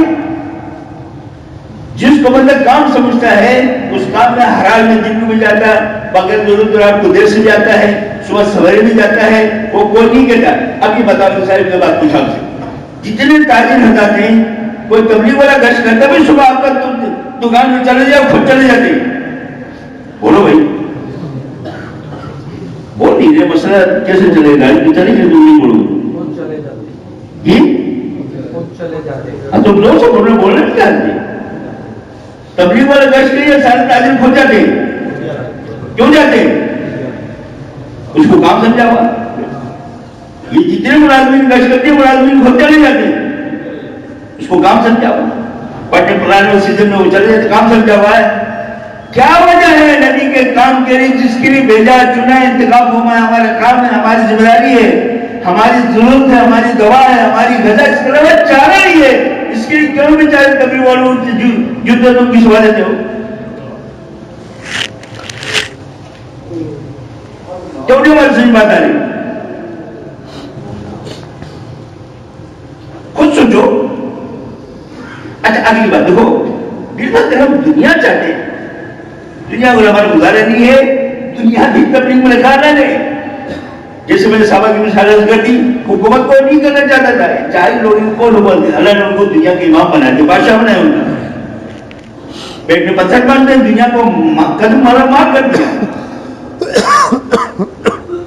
S1: جس کو بندہ کام سمجھتا ہے اس کام میں حرام میں دن میں جاتا ہے، بغیر ضرورت رات کو دیر سے جاتا ہے، صبح سویرے بھی جاتا ہے، وہ کوئی نہیں کہتا. اب یہ بتاؤ سارے میں بات پوچھا سے جتنے تاجر ہٹاتے ہیں، کوئی تبلیغ والا گشت کرتا بھی صبح آپ کا دکان میں چلے جاؤ خود چلے جاتے. بولو بھائی بول نہیں رہے، مسئلہ کیسے چلے گا؟ گاڑی چلے گا تم نہیں بولو تم لوگ سب بولنے میں کیا آتے. تبلیغ والا گشت کے لیے سارے تاجر کھو جاتے. کیوں جاتے؟ اس کو کام سمجھا ہوا. یہ جتنے ملازمین گشت کرتے ہیں ملازمین کھو چلے جاتے ہیں، اس کو کام سمجھا ہوا. پڑھنے پڑھانے اور سیزن میں وہ چلے جاتے، کام سمجھا ہوا ہے. کیا وجہ ہے نبی کے کام کے لیے جس کے لیے بھیجا چنا انتخاب ہوا ہے؟ ہمارا کام ہے، ہماری ذمہ داری ہے، ہماری ضرورت ہے، ہماری دوا ہے، ہماری غذا. اس کے علاوہ چارہ ہی ہے. اس کے لیے کیوں بھی چاہے کبھی والوں جدہ تم کس والے تھے ہو؟ کیوں نہیں ہماری سمجھ بات آ رہی؟ اچھا اگلی بات دیکھو، اگر ہم دنیا چاہتے ہیں، دنیا کو ہمارا گزارا نہیں ہے، دنیا کی تبلیغ میں لکھا نہ لے. جیسے میں نے صحابہ کی مثال کر دی، حکومت کو نہیں کرنا چاہتا تھا، چاہے لوگ ان کو بولتے، اللہ نے ان کو دنیا کے امام بنا دیا، بادشاہ بنایا، ان کا پیٹ میں پتھر باندھتے ہیں، دنیا کو قدم مارا مار کر دیا.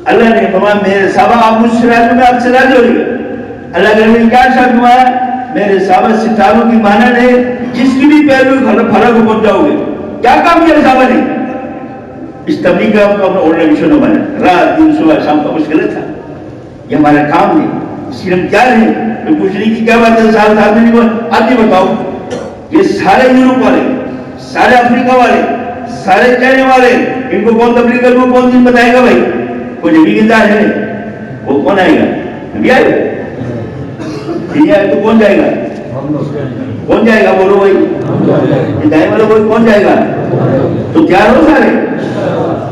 S1: اللہ نے فرمایا میرے صحابہ آپ مجھ سے راضی، میں آپ سے راضی ہو رہی. اللہ کے نبی نے کیا ارشاد فرمایا، میرے صحابہ ستاروں کی مانند ہے، جس کی بھی پیروی پھلک کو پہنچ جاؤ گے. کیا کام کیا صحابہ نے؟ اس تبلیغ کا اپنا آرگنائزیشن بنا، رات دن صبح شام کا مشکل تھا. یہ ہمارا کام ہے، اس کی ہم کیا ہے؟ میں پوچھنے کی کیا بات ہے؟ صاحب نے بولا آپ یہ بتاؤ، یہ سارے یورپ والے، سارے افریقہ والے، سارے چائنا والے، ان کو کون تبلیغ کرے، کون دن بتائے گا؟ بھائی کوئی نبی زندہ ہے؟ وہ کون آئے گا؟ نبی آئے گا؟ دنیا ہے تو کون جائے گا؟ کون جائے گا؟ بولو بھائی، ہدایت والا کوئی کون جائے گا؟ تو تیار ہو سارے؟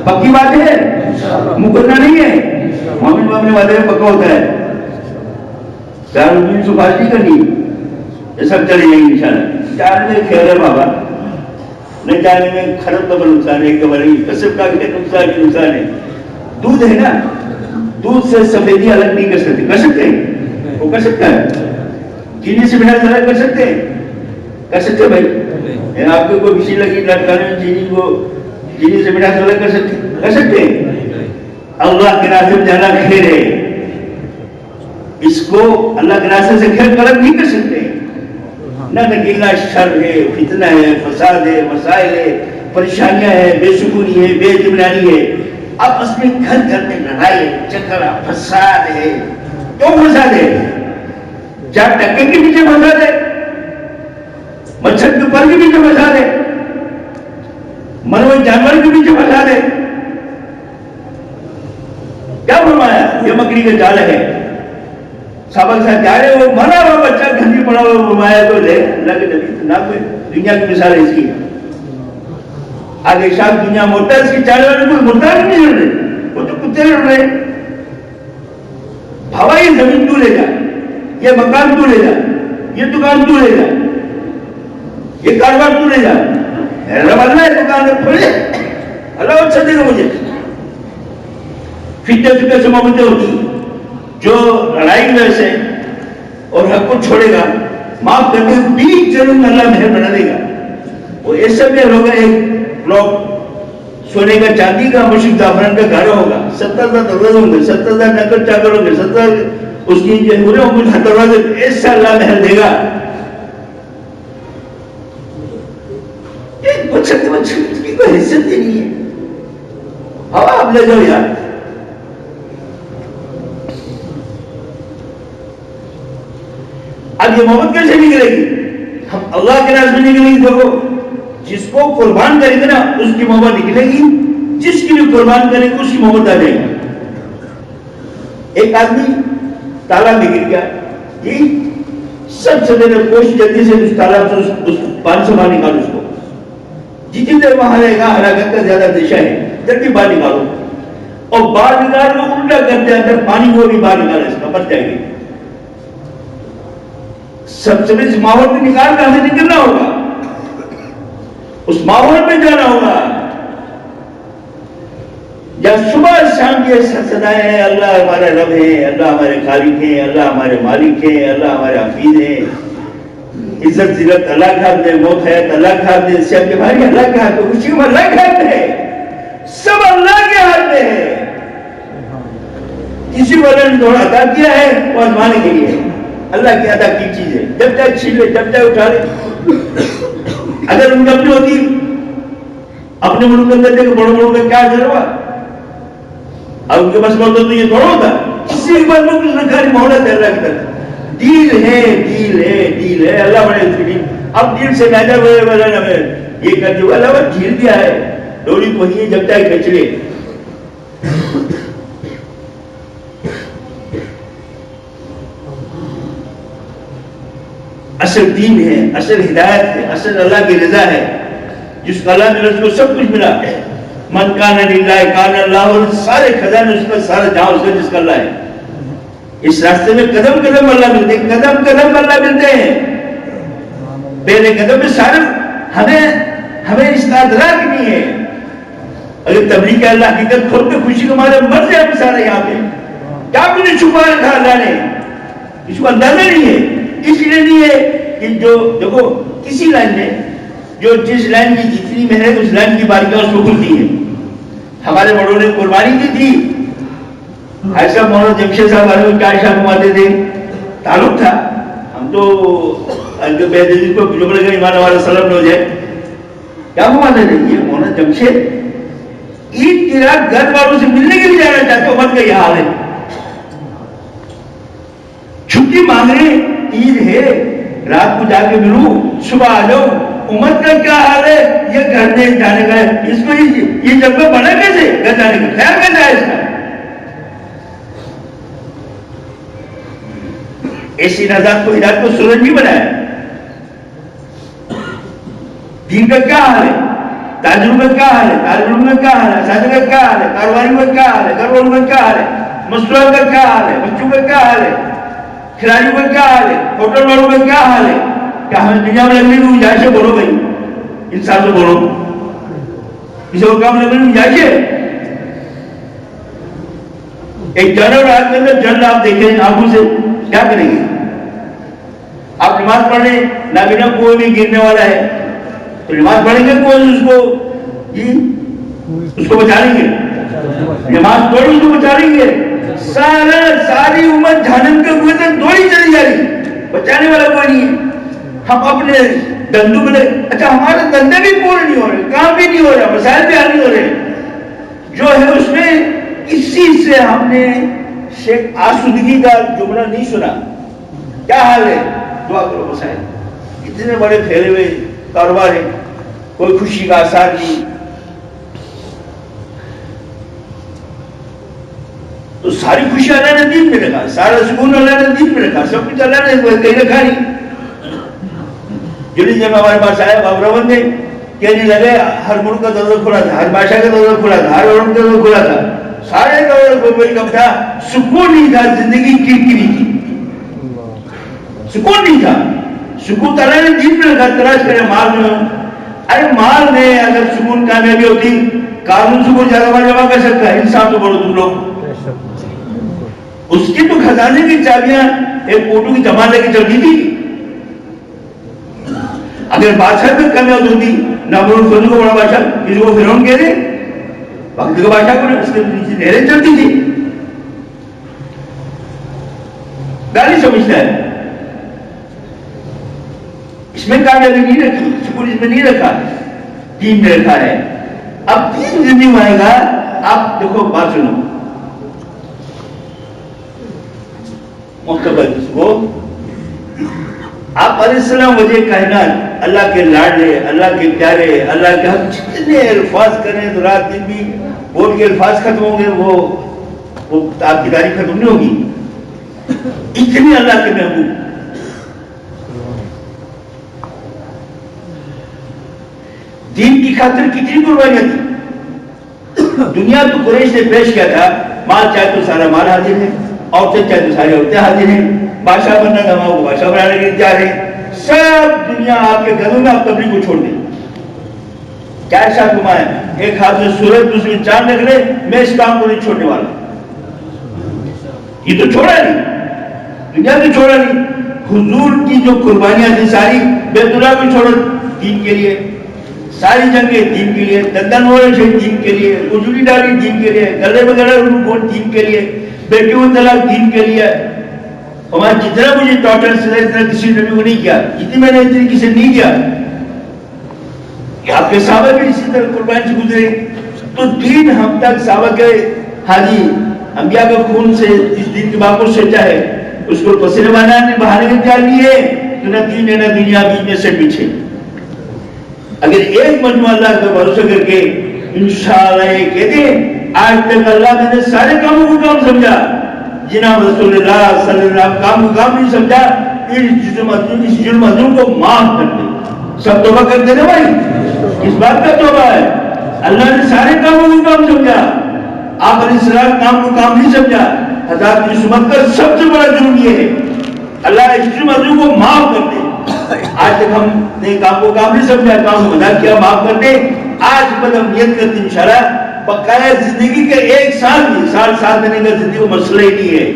S1: پکی بات ہے، مکرنا نہیں ہے. مومن باپنے والے میں پکا ہوتا ہے. چار روپئے سفارش نہیں کرنی، یہ سب چلے جائیں گے انشاءاللہ. چار میں خیر ہے بابا، نہیں جانے میں کھرب کا نقصان ہے، کسب کا نقصان ہے. دودھ ہے نا، دودھ سے سفیدی الگ نہیں کر سکتے. کر سکتے ہیں؟ وہ کر سکتا ہے. چینی سے بنا الگ کر سکتے ہیں؟ کر سکتے بھائی. آپ کو کوئی مشین لگی لٹکانے میں، چینی کو چینی سے بنا الگ کر سکتے؟ کر سکتے ہیں. اللہ کے راستے میں جانا خیر ہے، اس کو اللہ کے راستے سے خیر الگ نہیں کر سکتے. نہ نگیلا شر ہے، فتنہ ہے، فساد ہے، مسائل ہے، پریشانیاں ہیں، بے سکونی ہے، بے اطمینانی ہے، آپس میں گھر گھر میں لڑائی جھگڑا فساد ہے. کیوں فساد ہے؟ چار ٹکے کے پیچھے فساد ہے، مچھر کے پر کے پیچھے فساد ہے، مرے ہوئے جانور کے پیچھے فساد ہے. کیا فرمایا؟ یہ مکڑی کا جال ہے. صحابہ کے ساتھ جا رہے، وہ مرا ہوا بچہ گھر میں پڑا ہوا فرمایا تو لے. اللہ کے نبی نہ کوئی دنیا کی مثال ہے اس کی. آگے شاید دنیا موٹا ہے، اس کی چالے والے کوئی موٹا نہیں لڑ رہے، وہ تو کتے لڑ رہے. بھاوا یہ زمین تو لے جا، یہ مکان تو لے جا، یہ دکان تو لے جا، یہ کاروبار تو لے جا. اللہ ہے دکان کھولے، اللہ اچھا دے گا مجھے. فتنے فکر سے محبتیں ہوتی، جو لڑائی میں سے اور حق کو چھوڑے گا، معاف کر کے 20 جنوں میں اللہ مہر بنا دے گا. وہ ایسا بھی ہوگا، ایک بلاک سونے کا چاندی کا مشرق زعفران کا گھر ہوگا، 70,000 دروازے ہوں گے، 70,000 نکر چاکر ہوں گے، 70,000 اس کی جو پورے ہوں گے دروازے. ایسا اللہ مہر دے گا. ایک بچے کی کوئی حیثیت ہی نہیں ہے. ہوا آپ لے جاؤ یار. اب یہ محبت کیسے نکلے گی؟ ہم اللہ کے راستے میں نکلیں گے. دیکھو جس کو قربان کریں گے نا اس کی محبت نکلے گی، جس کی بھی قربان کریں گے اس کی محبت آ جائے گی. ایک آدمی تالاب میں گر گیا، یہ سب سے پہلے کوشش جلدی سے اس تالاب سے اس پانی سے باہر نکالو. اس کو جتنی دیر وہاں رہے گا ہلاکت کا زیادہ دشا ہے، جلدی باہر نکالو. اور باہر نکال کو الٹا کرتے اندر پانی کو بھی باہر نکالا، اس کا مر جائے گی. سب سے پہلے اس ماحول میں نکال کر ہمیں نکلنا ہوگا، اس ماحول میں جانا ہوگا. یا صبح شام کی صدائیں ہیں اللہ ہمارا رب ہے، اللہ ہمارے خالق ہیں، اللہ ہمارے مالک ہیں، اللہ ہمارے حفیظ ہیں. عزت ذلت اللہ کے ہاتھ میں، موت حیات اللہ کے ہاتھ میں، صحت بیماری اللہ کے ہاتھ میں، خوشی میں اللہ کے ہاتھ میں ہے، سب اللہ کے ہاتھ میں ہے. کسی کو نے تھوڑا عطا کیا ہے وہ آزمانے کے لیے، اللہ کی عطا کی چیز ہے. جب چاہے چھین لے، جب چاہے اٹھا لے. اگر ان کی اپنی ہوتی، اپنے ملک کے اندر دیکھو بڑوں بڑوں کا کیا اثر ہوا. اب ان کے پاس موت تو یہ تھوڑا ہوتا، کسی ایک بار میں کچھ رکھا نہیں، محلت ہے اللہ کی طرف. ڈیل ہے، ڈیل ہے، ڈیل ہے. اللہ بڑے اس کی اب ڈیل سے میجا والا یہ کر دیا، اللہ بڑا ڈھیل دیا ہے. ڈوری کو ہی جب چاہے کھینچ لے. اصل دین ہے، اصل ہدایت ہے، اصل اللہ کی رضا ہے. جس کا اللہ نے اس کو سب کچھ ملا. من کان للہ کان اللہ، اور سارے خزانے اس کا، سارا جہاں اس کا جس کا اللہ ہے. اس راستے میں قدم قدم اللہ ملتے ہیں، قدم قدم اللہ ملتے ہیں. پہلے قدم میں سارے ہمیں اس کا ادراک نہیں ہے. اگر تبلیغ اللہ حقیقت کھول کے خوشی کو ہمارے مر جائے ہم سارے یہاں پہ. کیا کچھ چھپا رکھا اللہ نے؟ اس کو اندازہ نہیں ہے. اس لیے نہیں ہے کہ جو دیکھو کسی لائن میں جو جس لائن کی جتنی محنت اس لائن کی باریکیاں اس کو کھلتی ہے. ہمارے بڑوں نے قربانی دی تھی. ایسا مولانا جمشید صاحب والے کیا شاہ گھماتے تھے, تعلق تھا. ہم تو بہدیدی کو جو بڑے ایمان ہمارا سلام ہو جائے کیا گھماتے تھے. یہ مولانا جمشید عید کی رات گھر والوں سے ملنے کے لیے جانا چاہتے عمر کا یہ حال ہے. چھٹی مانگ رہے عید ہے رات کو جا کے ملوں صبح آ جاؤ. امت کا کیا حال ہے, یہ گھر میں جانے کا ہے. اس کو یہ جب میں بنا کیسے گھر جانے کا خیال کیسا ہے اس کا. ایسی نجات کو ہدایت کو سورج بھی بنایا. دین کا کیا حال ہے, تاجروں کا کیا حال ہے, طالب کا کیا حال ہے, اساتذہ کا کیا حال ہے, کاروباریوں کا کیا حال ہے, گھر والوں کا کیا حال ہے, مزدوروں کا کیا حال ہے, بچوں کا کیا حال ہے, کھلاڑیوں کا کیا حال ہے, ہوٹل والوں کا کیا حال ہے. کیا ہمیں دنیا میں لگنے کی گنجائش ہے؟ بولو بھائی, انسان سے بولو, کسی کو کام لگنے کی گنجائش ہے؟ ایک جنرل رات کے اندر جنرل آپ دیکھیں آنکھوں سے کیا کریں گے؟ آپ نماز پڑھ لیں, نابینا کوئی بھی گرنے والا ہے تو نماز پڑھیں گے, کوئی اس کو بچا لیں گے. نماز پڑھ اس کو بچا لیں گے. ساری امت جہنم کے ہوئے تک دوڑی چلی جا رہی, بچانے والا کوئی نہیں ہے. ہم اپنے دندوں میں اچھا ہمارے دندے بھی پورے نہیں ہو رہے, کام بھی نہیں ہو رہا, مسائل بھی حل نہیں ہو رہے. جو ہے اس میں اسی سے ہم نے شیخ آسودگی کا جملہ نہیں سنا. کیا حال ہے؟ دعا کرو. مسائل اتنے بڑے پھیلے ہوئے کاروبار ہے, کوئی خوشی کا آثار نہیں. تو ساری خوشی اللہ نے دین میں رکھا, سارا سکون اللہ نے دین میں رکھا, سب کچھ اللہ نے کہیں رکھا نہیں. جلدی جب ہمارے پاس آیا بابرون میں کہنے لگے ہر ملک کا دروازہ کھلا تھا, ہر بادشاہ کا دروازہ کھلا تھا, ہر عورت کا دروازہ کھلا تھا, سارے دروازے کوئی کب تھا, سکون نہیں تھا, زندگی کیرکری تھی, سکون نہیں تھا. سکون تعالیٰ نے دین میں رکھا. تلاش کرے مال میں, ارے مال میں اگر سکون کامیابی ہوتی قانون سکون زیادہ بار جمع کر سکتا ہے. انسان تو بولو تم لوگ, اس کی تو خزانے کی چابیاں ایک فوٹو کی جمع لے کے چلتی تھی. اگر بادشاہ میں کامیاب ہوتی نہ فضل کو بڑا بادشاہ, کسی کو فرعون کہہ دے, وقت کا بادشاہ کو اس کے نیچے نہریں چلتی تھی. گالی سمجھتا ہے, اس میں کامیابی نہیں رکھی, سکون اس میں نہیں رکھا, دین میں رکھا ہے. اب دین زندگی میں آئے گا. آپ دیکھو بات سنو, مختبر اس کو آپ علیہ السلام وجہ کائنات, اللہ کے لاڈلے, اللہ کے پیارے, اللہ کے حق جتنے الفاظ کریں تو رات دن بھی بول کے الفاظ ختم ہوں گے, وہ آپ کی تاریخ ختم نہیں ہوگی. اتنے اللہ کے محبوب, دین کی خاطر کتنی قربانیاں تھی. دنیا تو قریش نے پیش کیا تھا, مال چاہے تو سارا مال حاضر ہے, عورتیں چاہے تو ساری عورتیں حاضر ہیں, بادشاہ بننا تھا وہ بادشاہ بنانے کے تیار ہے. سب دنیا آپ کے گھروں میں آپ تبلیغ کو چھوڑ دیں. کیا ایسا گمایا, ایک ہاتھ میں سورج دوسرے میں چاند رکھ لے, میں اس کام کو نہیں چھوڑنے والا. یہ تو چھوڑا نہیں, دنیا تو چھوڑا نہیں. حضور کی جو قربانیاں تھیں ساری, بیت اللہ کو چھوڑا دین کے لیے, ساری جنگیں دین کے لیے, دندن وغیرہ دین کے لیے, اجوری ڈالی دین کے لیے, گلے وغیرہ دین کے لیے, بیٹی و طلاق دین کے لیے. ہمارا جتنا مجھے ٹوٹل سے اتنا کسی نبی کو نہیں کیا, جتنی میں نے اتنی کسی نہیں کیا. آپ کے صحابہ بھی اسی طرح قربانی سے گزرے. تو دین ہم تک صحابہ کے حاجی انبیاء کا خون سے اس دین کے باپو سے چاہے اس کو پسینے بہانے کے تیار نہیں ہے تو نہ دین ہے نہ دنیا, بیچ میں سے پیچھے. اگر ایک مجموعہ اللہ کا بھروسہ کر کے انشاءاللہ یہ کہہ دیں آج تک اللہ نے سارے کاموں کو کام سمجھا, جناب رسول اللہ صلی اللہ علیہ وسلم کام کو کام نہیں سمجھا, اس جرم عظیم کو معاف کر دے. سب توبہ کرتے نا بھائی, اس بات کا توبہ ہے. اللہ نے سارے کاموں کو کام سمجھا, آپ علیہ السلام کام کو کام نہیں سمجھا. حضرات کی امت کا سب سے بڑا جرم یہ ہے, اللہ اس جرم عظیم کو معاف کر دے. آج تک ہم نے کام کو کام نہیں سمجھا، کام کو مذاق کیا، معاف کر دیں. آج بعد ہم نیت کرتے ہیں انشاءاللہ بقایا زندگی کے 1 سال بھی 60 دینے کا زندگی کو مسئلہ ہی نہیں ہے.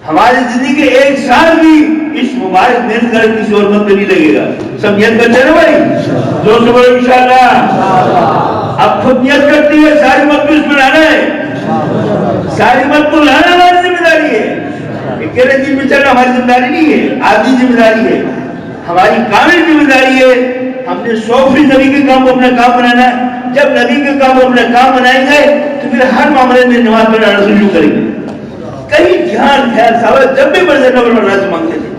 S1: ہماری زندگی کے 1 سال بھی اس مبارک محنت کر کسی اور مت پہ نہیں لگے گا. سب نیت کرتے ہیں نا بھائی؟ زور سے بولو انشاءاللہ. اب خود نیت کرتی ہے ساری مت کو اس میں لانا ہے، ساری مت کو لانا ہماری ذمہ داری ہے. اکیلے دن میں چلنا ہماری ذمہ داری نہیں ہے، آدھی ذمہ داری ہے، ہماری کامل ذمہ داری ہے. ہم نے 100% نبی کے کام کو اپنا کام بنانا ہے. جب نبی کے کام کو اپنا کام بنائیں گے تو پھر ہر معاملے میں نماز پڑھنا شروع کریں گے. کہیں دھیان خیال صاحب جب بھی مرضی نبی اللہ سے مانگتے تھے،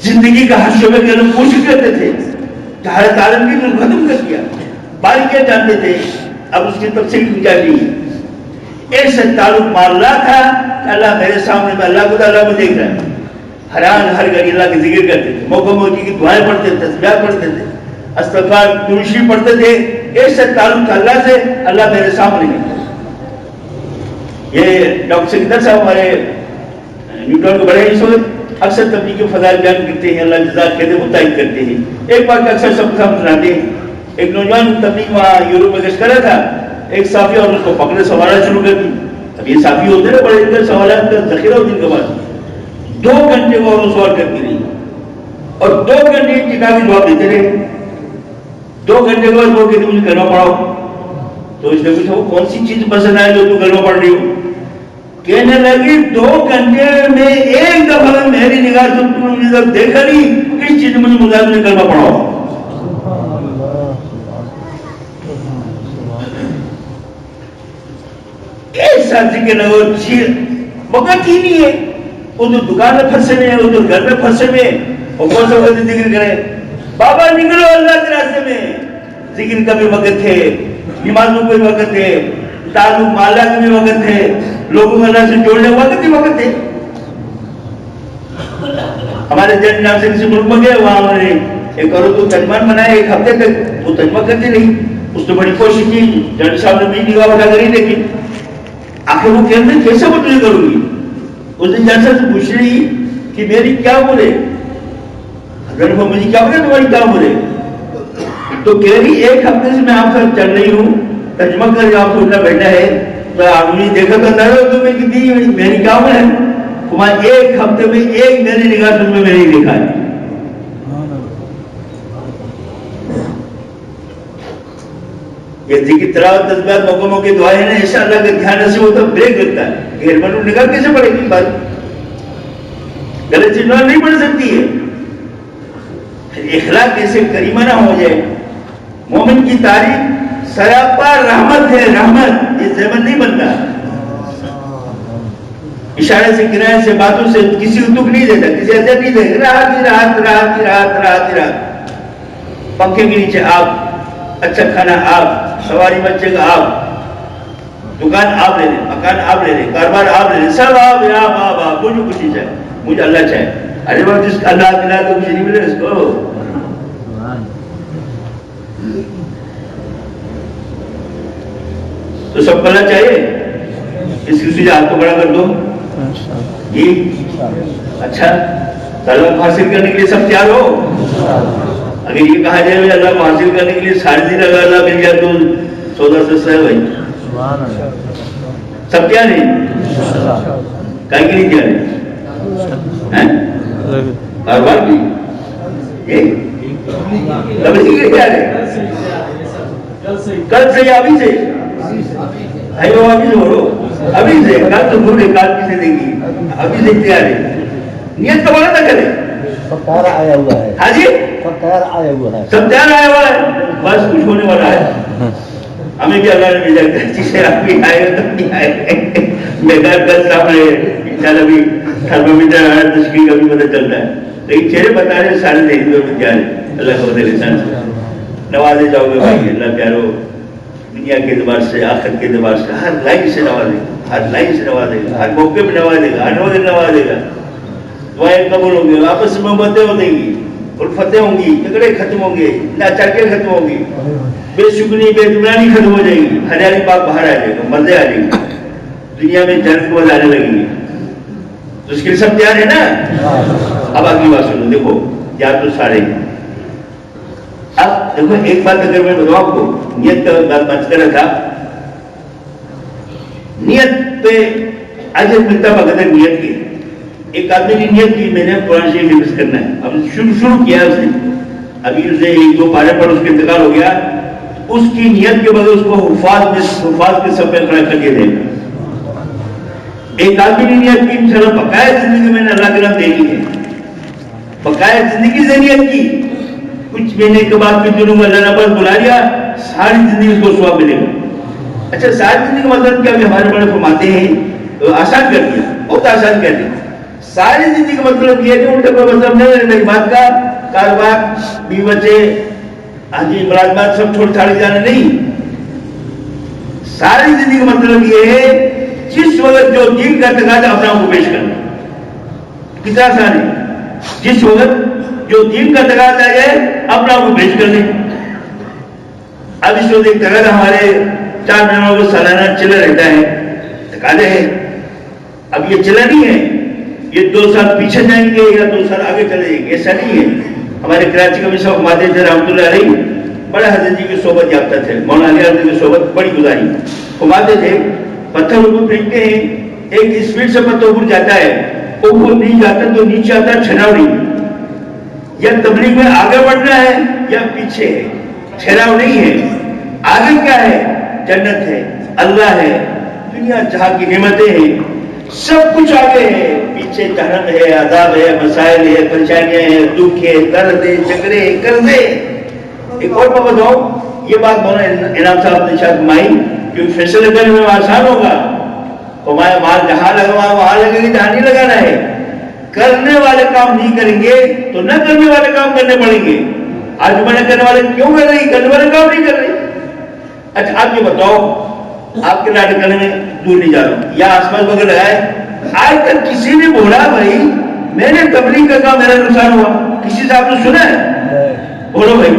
S1: زندگی کا ہر شعبے کے لوگ کوشش کرتے تھے. طہارت عالم کی تو ختم کر دیا، باریکیاں جانتے تھے. اب اس کی تفصیل کیا کی؟ ایسا تعلق معاملہ تھا کہ اللہ میرے سامنے میں اللہ کو اللہ کو دیکھ رہا ہے. ہر گھڑی اللہ کے ذکر کرتے تھے، موقع موقع کی دعائیں پڑھتے تھے، تسبیحات پڑھتے تھے، استغفار درود پڑھتے تھے. ایسا تعلق تھا اللہ سے، اللہ میرے سامنے ہے. یہ ڈاکٹر سکندر صاحب ہمارے نیوٹن کو بڑے اس وقت اکثر تبلیغ کے فضائل بیان کرتے ہیں، اللہ جزاک خیر متعین کرتے ہیں. ایک بات اکثر سب کے سامنے سناتے ہیں. ایک نوجوان تبلیغ وہاں یورپ میں گشت کر رہا تھا، ایک صافی اور اس کو پکڑے سوالات شروع کر دی. اب یہ صافی ہوتے ہیں بڑے ان کے سوالات کا ذخیرہ ہوتی ان کے پاس. 2 گھنٹے وہ سوال کرتی رہی اور 2 گھنٹے ٹکا کے جواب دیتے رہے. 2 گھنٹے کے بعد وہ کہتے مجھے کلمہ پڑھاؤ. تو اس نے پوچھا وہ کون سی چیز پسند آئے جو تم کلمہ پڑھ رہی ہو؟ کہنے لگی 2 گھنٹے میں ایک دفعہ میری نگاہ سے تم نے مجھے دیکھا نہیں، اس چیز میں مجھے مذاکرہ میں کلمہ پڑھاؤ. ایسا ذکر نہ ہو وقت ہی نہیں ہے. وہ تو دکان میں پھنسے ہوئے ہیں، وہ تو گھر میں پھنسے ہوئے ہیں، وہ کون سا وقت ذکر کرے؟ بابا نکلو اللہ کے راستے میں. ذکر کا بھی وقت ہے، نمازوں کا بھی وقت ہے، تعلق معاملہ کا بھی وقت ہے، لوگوں کو اللہ سے جوڑنے کا وقت ہی وقت ہے. ہمارے جن نام سے کسی ملک میں گئے، وہاں انہوں نے ایک عورت کو ترجمان بنایا. 1 ہفتے تک وہ ترجمہ کرتی رہی. اس نے بڑی کوشش کی، جج صاحب نے بھی نگاہ اٹھا کر ہی دیکھی. آخر وہ کہتے ہیں کیسے وہ تجھے کروں گی؟ اس نے جج صاحب سے پوچھ رہی کہ میری کیا بولے، حضرت مجھے کیا بولے، تمہاری کیا بولے؟ تو کہہ رہی 1 ہفتے سے میں آپ ساتھ چل رہی ہوں، ترجمہ کر آپ کو اٹھنا بیٹھنا ہے، تو آپ نے دیکھا تو اندازہ تو میں کتنی میری کیا بولے؟ تمہارے 1 ہفتے میں ایک میری نگاہ تم میں نہیں دیکھا ہے. یہ ذکر تلاوت تسبیحات موقعوں کے دعائیں ہیں، ایسا اللہ کا دھیان نصیب ہوتا بریک لگتا ہے. غیر معلوم نگاہ کیسے پڑے گی؟ بات غلط چیز نہیں پڑھ سکتی ہے. اخلاق کیسے کریمہ نہ ہو جائے. مومن کی تعریف سراپا رحمت ہے، رحمت، یہ زحمت نہیں بنتا. اشارے سے کنارے سے باتوں سے کسی کو دکھ نہیں دیتا، کسی اثر نہیں دیتا. راحت راحت راحت راحت راحت راحت. پنکھے کے نیچے آپ، اچھا کھانا آپ، سواری بچے کا آپ، دکان آپ لے لیں، مکان آپ لے لیں، کاروبار آپ لے لیں، سب آپ آپ مجھے کچھ نہیں چاہے، مجھے اللہ چاہے. ارے بات جس کا اللہ ملا تو مجھے نہیں ملے اس کو. تو سب کو اللہ چاہیے. اس کی ہاتھ کو بڑا کر دو جی. اچھا طلب حاصل کرنے کے لیے سب تیار ہو. اگر یہ کہا جائے اللہ کو حاصل کرنے کے لیے سارے دن اگر اللہ مل جائے تو سودا سستا ہے بھائی. سب تیار ہیں؟ کہیں کے نہیں تیار ہے؟ کاروبار بھی تیار ہے؟ کل سے یا ابھی سے؟ ابھی سے بولو، ابھی سے. کل تو بولے کال کی سے دیں گی، ابھی سے تیار ہے. نیت تو بڑا نہ کرے.
S2: سب تیار آیا ہوا ہے.
S1: ہاں جی
S2: سب تیار آیا ہوا ہے.
S1: سب تیار آیا ہوا ہے. بس کچھ ہونے والا ہے. ہمیں بھی اللہ نے بھیجا کراچی سے. آپ بھی آئے تو نہیں آئے. میرا کل سامنے انشاءاللہ بھی تھرمومیٹر تشکیل کا بھی پتہ چلتا ہے. لیکن چہرے بتا رہے سارے دہلی میں تیار ہے. اللہ کا بدل انسان سے نوازے جاؤ گے بھائی. اللہ پیارو دنیا کے اعتبار سے، آخرت کے اعتبار سے ہر لائن سے نوازے گا، ہر لائن سے نوازے گا، ہر موقع پہ نوازے گا، ہر وقت نوازے گا. دعائیں قبول ہوں گے، آپس میں محبتیں ہو دیں گی، الفتیں ہوں گی، جھگڑے ختم ہوں گے، ناچاکیاں ختم ہوں گی، بے شکری بے دمرانی ختم ہو جائے گی، ہریالی پاک باہر آ جائے گا، مزے آ جائیں گے، دنیا میں جنت کو آنے لگیں گے. تو اس کے لیے سب تیار ہے نا؟ اب اگلی بات سنو، دیکھو یا تو سارے ہیں. اب دیکھو ایک بات اگر میں بتاؤں آپ کو، نیت کا بات بات کر رہا تھا، نیت پہ اجر ملتا بغیر نیت کے. ایک آدمی نے نیت کی میں نے قرآن شریف حفظ کرنا ہے، اب شروع کیا اس نے، ابھی اسے ایک دو پارے پر اس کا انتقال ہو گیا، اس کی نیت کے بغیر اس کو حفاظ کے سب پہ کھڑا کر کے دے گا. ایک آدمی نے نیت کی انشاءاللہ بقایا زندگی میں نے اللہ کے نام دینی ہے، بقایا زندگی سے نیت کی، کچھ مہینے کے بعد پھر دنوں میں اللہ نے بس بلا لیا، ساری زندگی اس کو ثواب ملے گا. اچھا ساری زندگی کا مطلب کیا؟ ہمارے بڑے فرماتے ہیں آسان کر دیا، بہت آسان کر دیا. ساری زندگی کا مطلب یہ ہے کہ ان کا کوئی مطلب نہیں ہے میری بات کا، کاروبار، بیوی بچے، حاجی ملازمات سب چھوڑ چھاڑ جانا نہیں. ساری زندگی کا مطلب یہ ہے جس وقت جو دین کا تقاضا اپنا کو پیش کرنا. کتنا آسان ہے، جس وقت جو دین کا تقاضا ہے اپنا کو پیش کر دیں. اب اس وقت ایک تقاضا ہمارے 4 مہینوں کو سالانہ چلا رہتا ہے، تقاضا ہے. اب یہ چلا نہیں ہے، یہ 2 سال پیچھے جائیں گے یا 2 سال آگے چلے جائیں گے، ایسا نہیں ہے. ہمارے کراچی کا بھی صاحب فرماتے تھے رحمۃ اللہ علیہ، بڑا حضرت جی کی صحبت یافتہ تھے، مولانا علی حضرت کی صحبت بڑی گزاری. فرماتے تھے پتھر اوپر پھینکتے ہیں، ایک اسپیڈ سے پتھر اوپر جاتا ہے، اوپر نہیں جاتا تو نیچے آتا چھناؤ نہیں. یا تبلیغ میں آگے بڑھنا ہے یا پیچھے ہے، چھناؤ نہیں ہے. آگے کیا ہے؟ جنت ہے، اللہ ہے، دنیا جہاں کی نعمتیں ہیں، سب کچھ آگے ہے. پیچھے جہنم ہے، عذاب ہے، مسائل ہے، پریشانیاں ہیں، دکھ ہے، درد ہے، جھگڑے، قرضے. ایک اور بات بتاؤں، یہ بات مولانا انعام صاحب نے شاید فرمائی کہ فیصلے کرنے میں آسان ہوگا، ہمارا مال جہاں لگا وہاں لگے گا، جہاں نہیں لگانا ہے. کرنے والے کام نہیں کریں گے تو نہ کرنے والے کام کرنے پڑیں گے. آج میں نے کرنے والے کیوں کر رہی، کرنے والے کام نہیں کر رہے. اچھا آپ یہ بتاؤ، آپ کے لاڈ کرنے میں دور نہیں جا رہا ہوں، یا آس پاس وغیرہ لگائے، آج تک کسی نے بولا بھائی میں نے تبلیغ کا کام میرا نقصان ہوا؟ کسی سے آپ نے سنا ہے؟ بولو بھائی،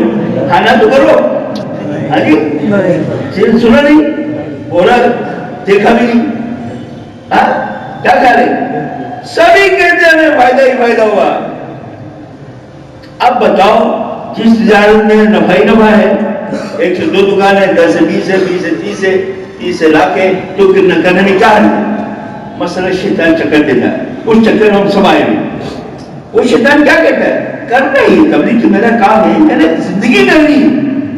S1: کھانا تو کرو. ہاں جی سنا نہیں، بولا دیکھا بھی نہیں. ہاں کیا کھا رہے؟ سبھی کہتے ہیں ہمیں فائدہ ہی فائدہ ہوا. اب بتاؤ جس تجارت میں نفع ہی نفع ہے، 1 سے 2 دکان ہے، 10 سے 20 ہے، 20 سے 30 ہے، 30 سے لاکھ ہے، تو پھر نہ کرنے میں کیا ہے؟ مسئلہ شیطان چکر دیتا ہے، اس چکر میں ہم سب آئے ہیں. وہ شیطان کیا کہتا ہے؟ کرنا ہی تبلیغ تو میرا کام ہے، میں نے زندگی کرنی،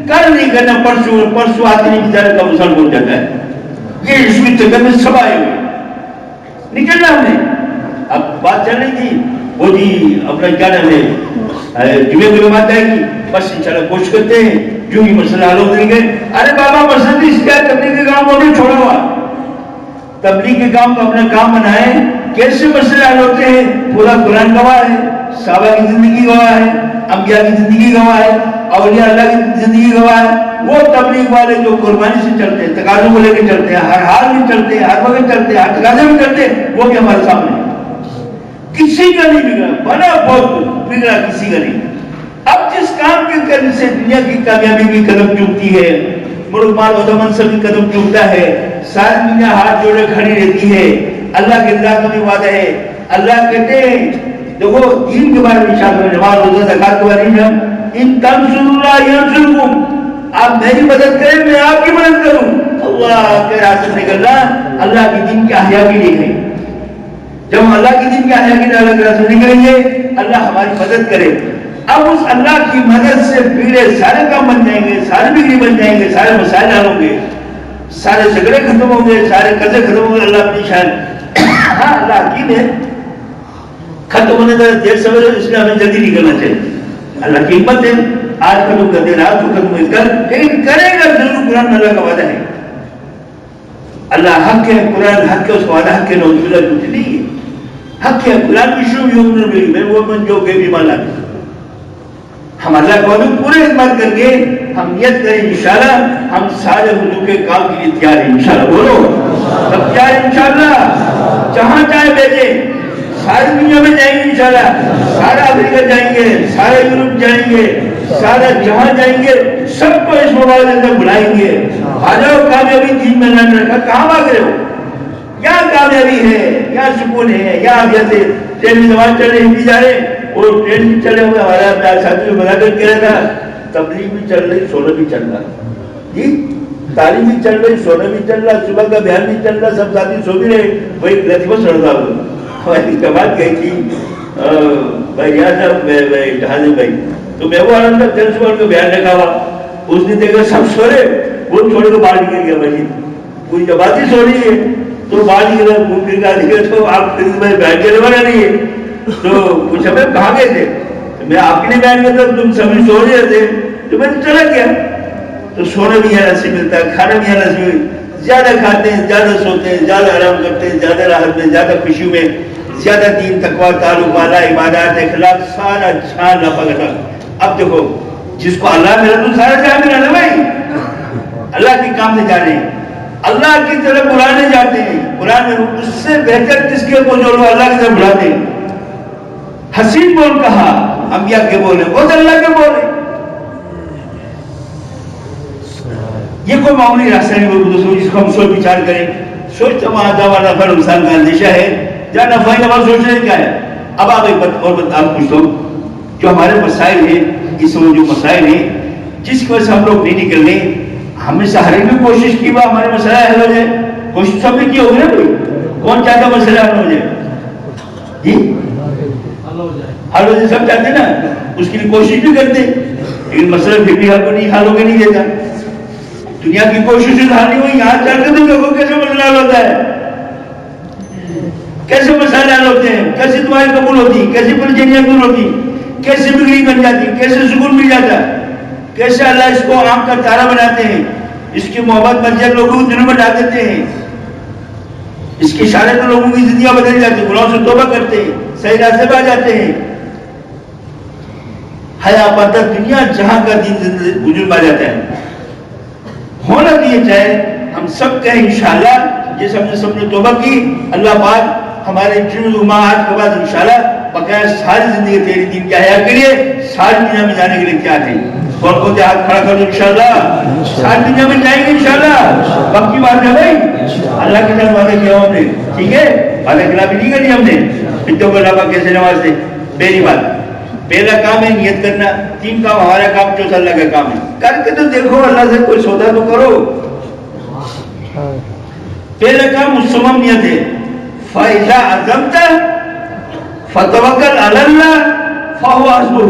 S1: کر نہیں کرنا پرسوں آتے نہیں بیچارے کا مسل بول جاتا ہے. یہ اس میں چکر میں سب آئے ہوئے، نکلنا ہم نے. اب بات چل رہی تھی وہ جی اپنا کیا نام ہے جمعے کو بات آئے گی، بس انشاءاللہ کوشش کرتے ہیں جو ہی مسئلہ حل ہو دیں گے. ارے بابا مسئلہ اس کا تبلیغ کے کام انہوں نے چھوڑا ہوا، تبلیغ کے کام کو اپنا کام بنائیں. کیسے مسئلے حل ہوتے ہیں؟ پورا قرآن گواہ ہے، صحابہ کی زندگی گواہ ہے، انبیاء کی زندگی گواہ ہے، اولیاء اللہ کی زندگی گواہ ہے. وہ تبلیغ والے جو قربانی سے چلتے ہیں، تقاضوں کو لے کے چلتے ہیں، ہر حال میں چلتے ہیں، ہر وقت چلتے ہیں، ہر تقاضے میں چلتے ہیں، وہ بھی ہمارے سامنے کسی کا نہیں بگڑا، بنا بہت بگڑا کسی کا نہیں. اب جس کام کے کرنے سے دنیا کی کامیابی کی قدم چومتی ہے، ملک مال و منصب کی قدم چومتا ہے، ساری دنیا ہاتھ جوڑے کھڑی رہتی ہے. اللہ کے اللہ کا بھی وعدہ ہے، اللہ کہتے ہیں دیکھو دین کے بارے میں انشاءاللہ نماز روزہ زکات کے بارے میں ان تنصروا اللہ ینصرکم، آپ میری مدد کریں میں آپ کی مدد کروں. اللہ کے راستے سے نکلنا اللہ کی دین کی احیا کے لیے ہے. جب ہم اللہ کی دین کی احیا کے لیے اللہ کے راستے سے نکلیں گے اللہ ہماری مدد کرے. اب اس اللہ کی مدد سے بگڑے سارے کام بن جائیں گے، سارے بگڑی بن جائیں گے، سارے مسائل حل ہوں گے، سارے جھگڑے ختم ہوں گے، سارے قرضے ختم ہوں گے. اللہ اپنی شان ہاں اللہ حکیم ہے، ختم ہونے کا دیر سویر اس لیے ہمیں جلدی نہیں کرنا چاہیے. اللہ کی حکمت ہے، آج ختم کر دے رات کو ختم کر، لیکن کرے گا ضرور. قرآن میں اللہ کا وعدہ ہے، اللہ حق ہے، قرآن حق ہے، اس کا وعدہ حق ہے، نعوذ باللہ کچھ نہیں ہے، حق ہے. قرآن کی شروع یومن بھی میں وہ من جو کہ ایمان لاتے ہم اللہ کو پورے اعتماد کر کے ہم نیت کریں انشاءاللہ ہم سارے حضور کے کام کے لیے تیار ہیں. انشاءاللہ بولو سب تیار ہیں انشاءاللہ، جہاں چاہے بھیجیں، ساری دنیا میں جائیں گے انشاءاللہ، سارا افریقہ جائیں گے، سارے یورپ جائیں گے، سارا جہاں جائیں گے، سب کو اس موبائل اندر بلائیں گے. آ جاؤ کامیابی دین میں اللہ نے رکھا، کہاں بھاگ رہے ہو؟ کیا کامیابی ہے، کیا سکون ہے، کیا افیت ہے؟ ٹرین میں زبان چل رہے ہندی جا رہے وہ ٹرین بھی چلے ہوئے، ہمارا ساتھی میں بتا کر کہہ رہا تھا تبلیغ بھی چل رہی، سونا بھی چل رہا جی، تعلیم بھی چل رہی، سونا بھی چل رہا، صبح کا بیان بھی چل رہا، سب ساتھی سو بھی رہے، وہی لطیفہ سن رہا ہوں ہماری کمال گئی تھی بھائی یہاں صاحب جہاز بھائی، تو میں وہ آنند تک جن صبح کا بیان رکھا ہوا، اس نے دیکھا سب سو رہے، وہ چھوڑے کو باہر نکل گیا بھائی، کوئی جماعت ہی سو رہی ہے تو باہر نکلا، گھوم پھر کر نکلا، تو آپ پھر میں بیان کرنے والا نہیں ہے، تو پوچھا میں کہاں گئے تھے، میں آپ کے لیے بیان کرتا ہوں، تم سبھی سو رہے تھے، تو میں چلا گیا، تو سونا بھی یہاں سے ملتا ہے، کھانا بھی یہاں سے، زیادہ کھاتے ہیں، زیادہ سوتے ہیں، زیادہ آرام کرتے ہیں، زیادہ راحت میں، زیادہ خوشی میں، زیادہ دین تقویٰ تعلق والا عبادات اخلاق سارا جہان لفا۔ اب دیکھو جس کو اللہ ملا تو سارا جہان ملا نا بھائی، اللہ کے کام سے جانے، اللہ کی طرف بلانے جاتے ہیں، قرآن میں اس سے بہتر کس کے کو جو لوگ اللہ کی طرف بلاتے ہیں، حسین بول کہا انبیاء کے بولے، خود اللہ کے بولے، یہ کوئی معمولی راستہ نہیں بول دوستوں جس کو ہم سوچ وچار کریں، سوچتا وہاں دعویٰ نفع انسان کا اندیشہ ہے، جہاں نفع نفع سوچنے کیا ہے۔ اب آپ ایک بات اور آپ پوچھو، جو ہمارے مسائل ہیں، اس میں جو مسائل ہیں جس کی وجہ سے ہم لوگ نہیں نکل رہے، ہمیں سہارے بھی کوشش کی وہ ہمارے مسئلہ حل ہو جائے، کوشش سب نے کی ہوگی نا بھائی، کون چاہتا مسئلہ حل ہو جائے جی، حل ہو جائے سب چاہتے نا، اس کے لیے کوشش بھی کرتے، لیکن مسئلہ پھر بھی حل ہو کے نہیں دیتا، دنیا کی کوشش حل نہیں ہوئی، یہاں چل کے تم لوگوں کیسے مسئلہ حل ہوتا ہے، کیسے مسائل حل ہوتے ہیں، کیسے تمہاری قبول ہوتی، کیسے پریشانیاں دور ہوتی، کیسے بگڑی بن جاتی، کیسے سکون مل جاتا، کیسے اللہ اس کو آم کا تارا بناتے ہیں، اس کی محبت مرجع لوگوں کو دلوں میں ڈال دیتے ہیں، اس کے اشارے پر لوگوں کی زندگیاں بدل جاتی ہیں، گناہوں سے توبہ کرتے ہیں، صحیح راستے پہ آ جاتے ہیں، حیا پاتا دنیا جہاں کا دین وجود میں آ جاتا ہے۔ ہونا بھی یہ چاہے ہم سب کہیں انشاءاللہ، جیسے ہم نے سب نے توبہ کی، اللہ پاک ہمارے جن آج کے بعد انشاءاللہ بقایا ساری زندگی تیری دین کی حیا کے لیے ساری دنیا میں جانے کے لیے تیار ہیں، کون کو ہاتھ کھڑا کر دو انشاءاللہ، ساری دنیا میں جائیں گے انشاءاللہ، پکی بات ہے بھائی، اللہ کے ساتھ وعدہ کیا ہم نے، ٹھیک ہے، وعدہ خلافی نہیں کری ہم نے، بچوں کو اللہ پاک کیسے نواز دے۔ پہلی بات، پہلا کام ہے نیت کرنا، تین کام ہمارا کام چوتھا اللہ کا کام ہے، کر کے تو دیکھو اللہ سے کوئی سودا تو کرو۔ پہلا کام مصمم نیت ہے، فَإِذَا عَزَمْتَ فَتَوَكَّلْ عَلَى اللَّهِ فَهُوَ حَسْبُهُ،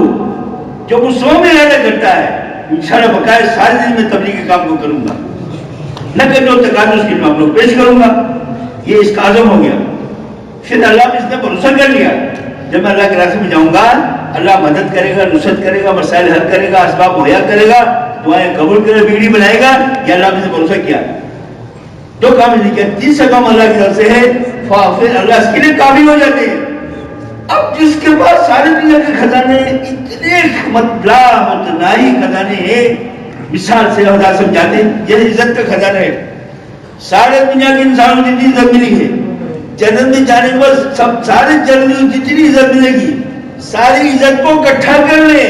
S1: جو مصمم ارادہ کرتا ہے انشاءاللہ بقایا ساری دن میں تبلیغ کے کام کو کروں گا، نہ کہ جو تقاضے اس کے میں آپ لوگ پیش کروں گا، یہ اس کا عزم ہو گیا۔ پھر اللہ نے اس نے بھروسہ کر لیا، جب میں اللہ کے راستے میں جاؤں گا اللہ مدد کرے گا، نصرت کرے گا، مسائل حل کرے گا، اسباب مہیا کرے گا، دعائیں قبول کرے گا، بگڑی بنائے گا، یہ اللہ نے بھروسہ کیا۔ دو کام نہیں کیا، تیسرا کام اللہ کی طرف سے ہے، پھر اللہ اس کے لیے کافی ہو جاتے ہیں۔ اب جس کے پاس سارے دنیا کے خزانے اتنے متناہی خزانے ہیں، مثال سے ہم سمجھاتے ہیں، یہ عزت کا خزانہ ہے، سارے دنیا کے انسانوں کو جتنی عزت ملی ہے، جنت میں جانے کے بعد سب سارے جنت کو جتنی عزت ملے گی، ساری عزت کو اکٹھا کر لیں،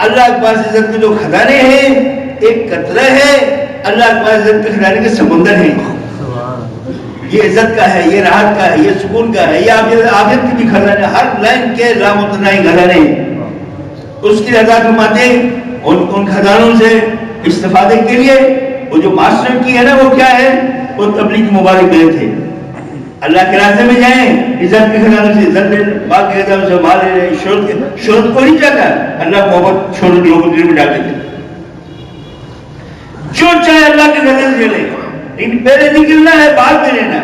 S1: اللہ کے پاس عزت کے جو خزانے ہیں ایک قطرہ ہے، اللہ کے پاس عزت کے خزانے کے سمندر ہیں، یہ عزت کا ہے، یہ راحت کا ہے، یہ سکون کا ہے، یہ آخرت کی بھی خزانے، ہر لائن کے لامتناہی خزانے، اس کی رضا فرماتے ان خزانوں سے استفادے کے لیے وہ جو ماسٹر کی ہے نا وہ کیا ہے، وہ تبلیغ مبارک گئے تھے، اللہ کے راستے میں جائیں، عزت کے خزانوں سے عزت لے، مال کے خزانوں سے مال لے، شہرت کو نہیں چاہتا، اللہ محبت شہرت لوگوں کے دل میں ڈالتے تھے، جو چاہے اللہ کے خزانے سے لے، لیکن پہلے نکلنا ہے بعد میں لینا۔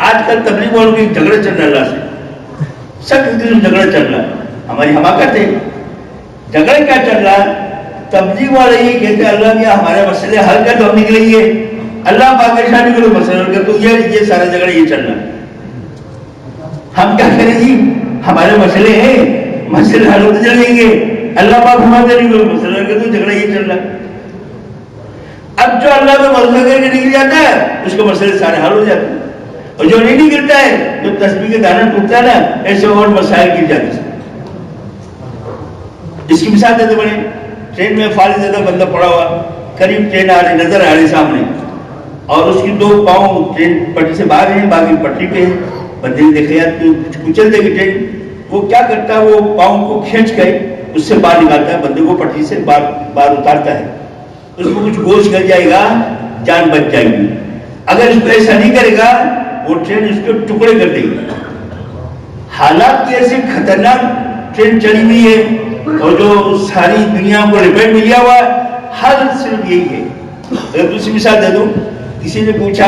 S1: آج کل تبلیغ والوں کی جھگڑا چل رہا ہے اللہ سے، سخت قسم جھگڑا چل رہا ہے، ہماری حماقت ہے، جھگڑا کیا چل رہا ہے، تبلیغ والے یہ کہتے ہیں اللہ نے ہمارے مسئلے حل کر تو ہم نکلیں گے، اللہ پاک کے شان کو مسئلہ حل کر تو یہ سارا جھگڑا یہ چل رہا ہے، ہم کیا کریں جی، ہمارے مسئلے ہیں، مسئلے حل ہوتے چلیں گے، اللہ پاک ہمارے نہیں کوئی مسئلہ حل کر تو جھگڑا یہ چل رہا ہے۔ اب جو اللہ میں بھروسہ کر کے نکل جاتا ہے اس کو مسئلے سارے حل ہو جاتے ہیں، اور جو نہیں نکلتا ہے جو تسبیح کے دانا ٹوٹتا ہے نا ایسے اور مسائل گر جاتے ہیں۔ اس کی مثال دیتے بڑے، ٹرین میں فالج زیادہ بندہ پڑا ہوا، قریب ٹرین آ رہی نظر آ رہی سامنے، اور اس کی دو پاؤں ٹرین پٹری سے باہر ہیں، باقی پٹری پہ ہے، بندے نے دیکھا یار کچل دے گی ٹرین، وہ کیا کرتا ہے، وہ پاؤں کو کھینچ کے اس سے باہر نکالتا ہے، بندے کو پٹری سے باہر اتارتا ہے، اس کو کچھ گوشت گر جائے گا، جان بچ جائے گی۔ اگر اس کو ایسا نہیں کرے گا وہ ٹرین اس کے ٹکڑے کر دے گی۔ حالات کی ایسی خطرناک ٹرین چلی ہوئی ہے، اور جو ساری دنیا کو ریپیٹ ملیا ہوا ہے، حل صرف یہی ہے۔ اگر دوسری مثال دے دوں، کسی نے پوچھا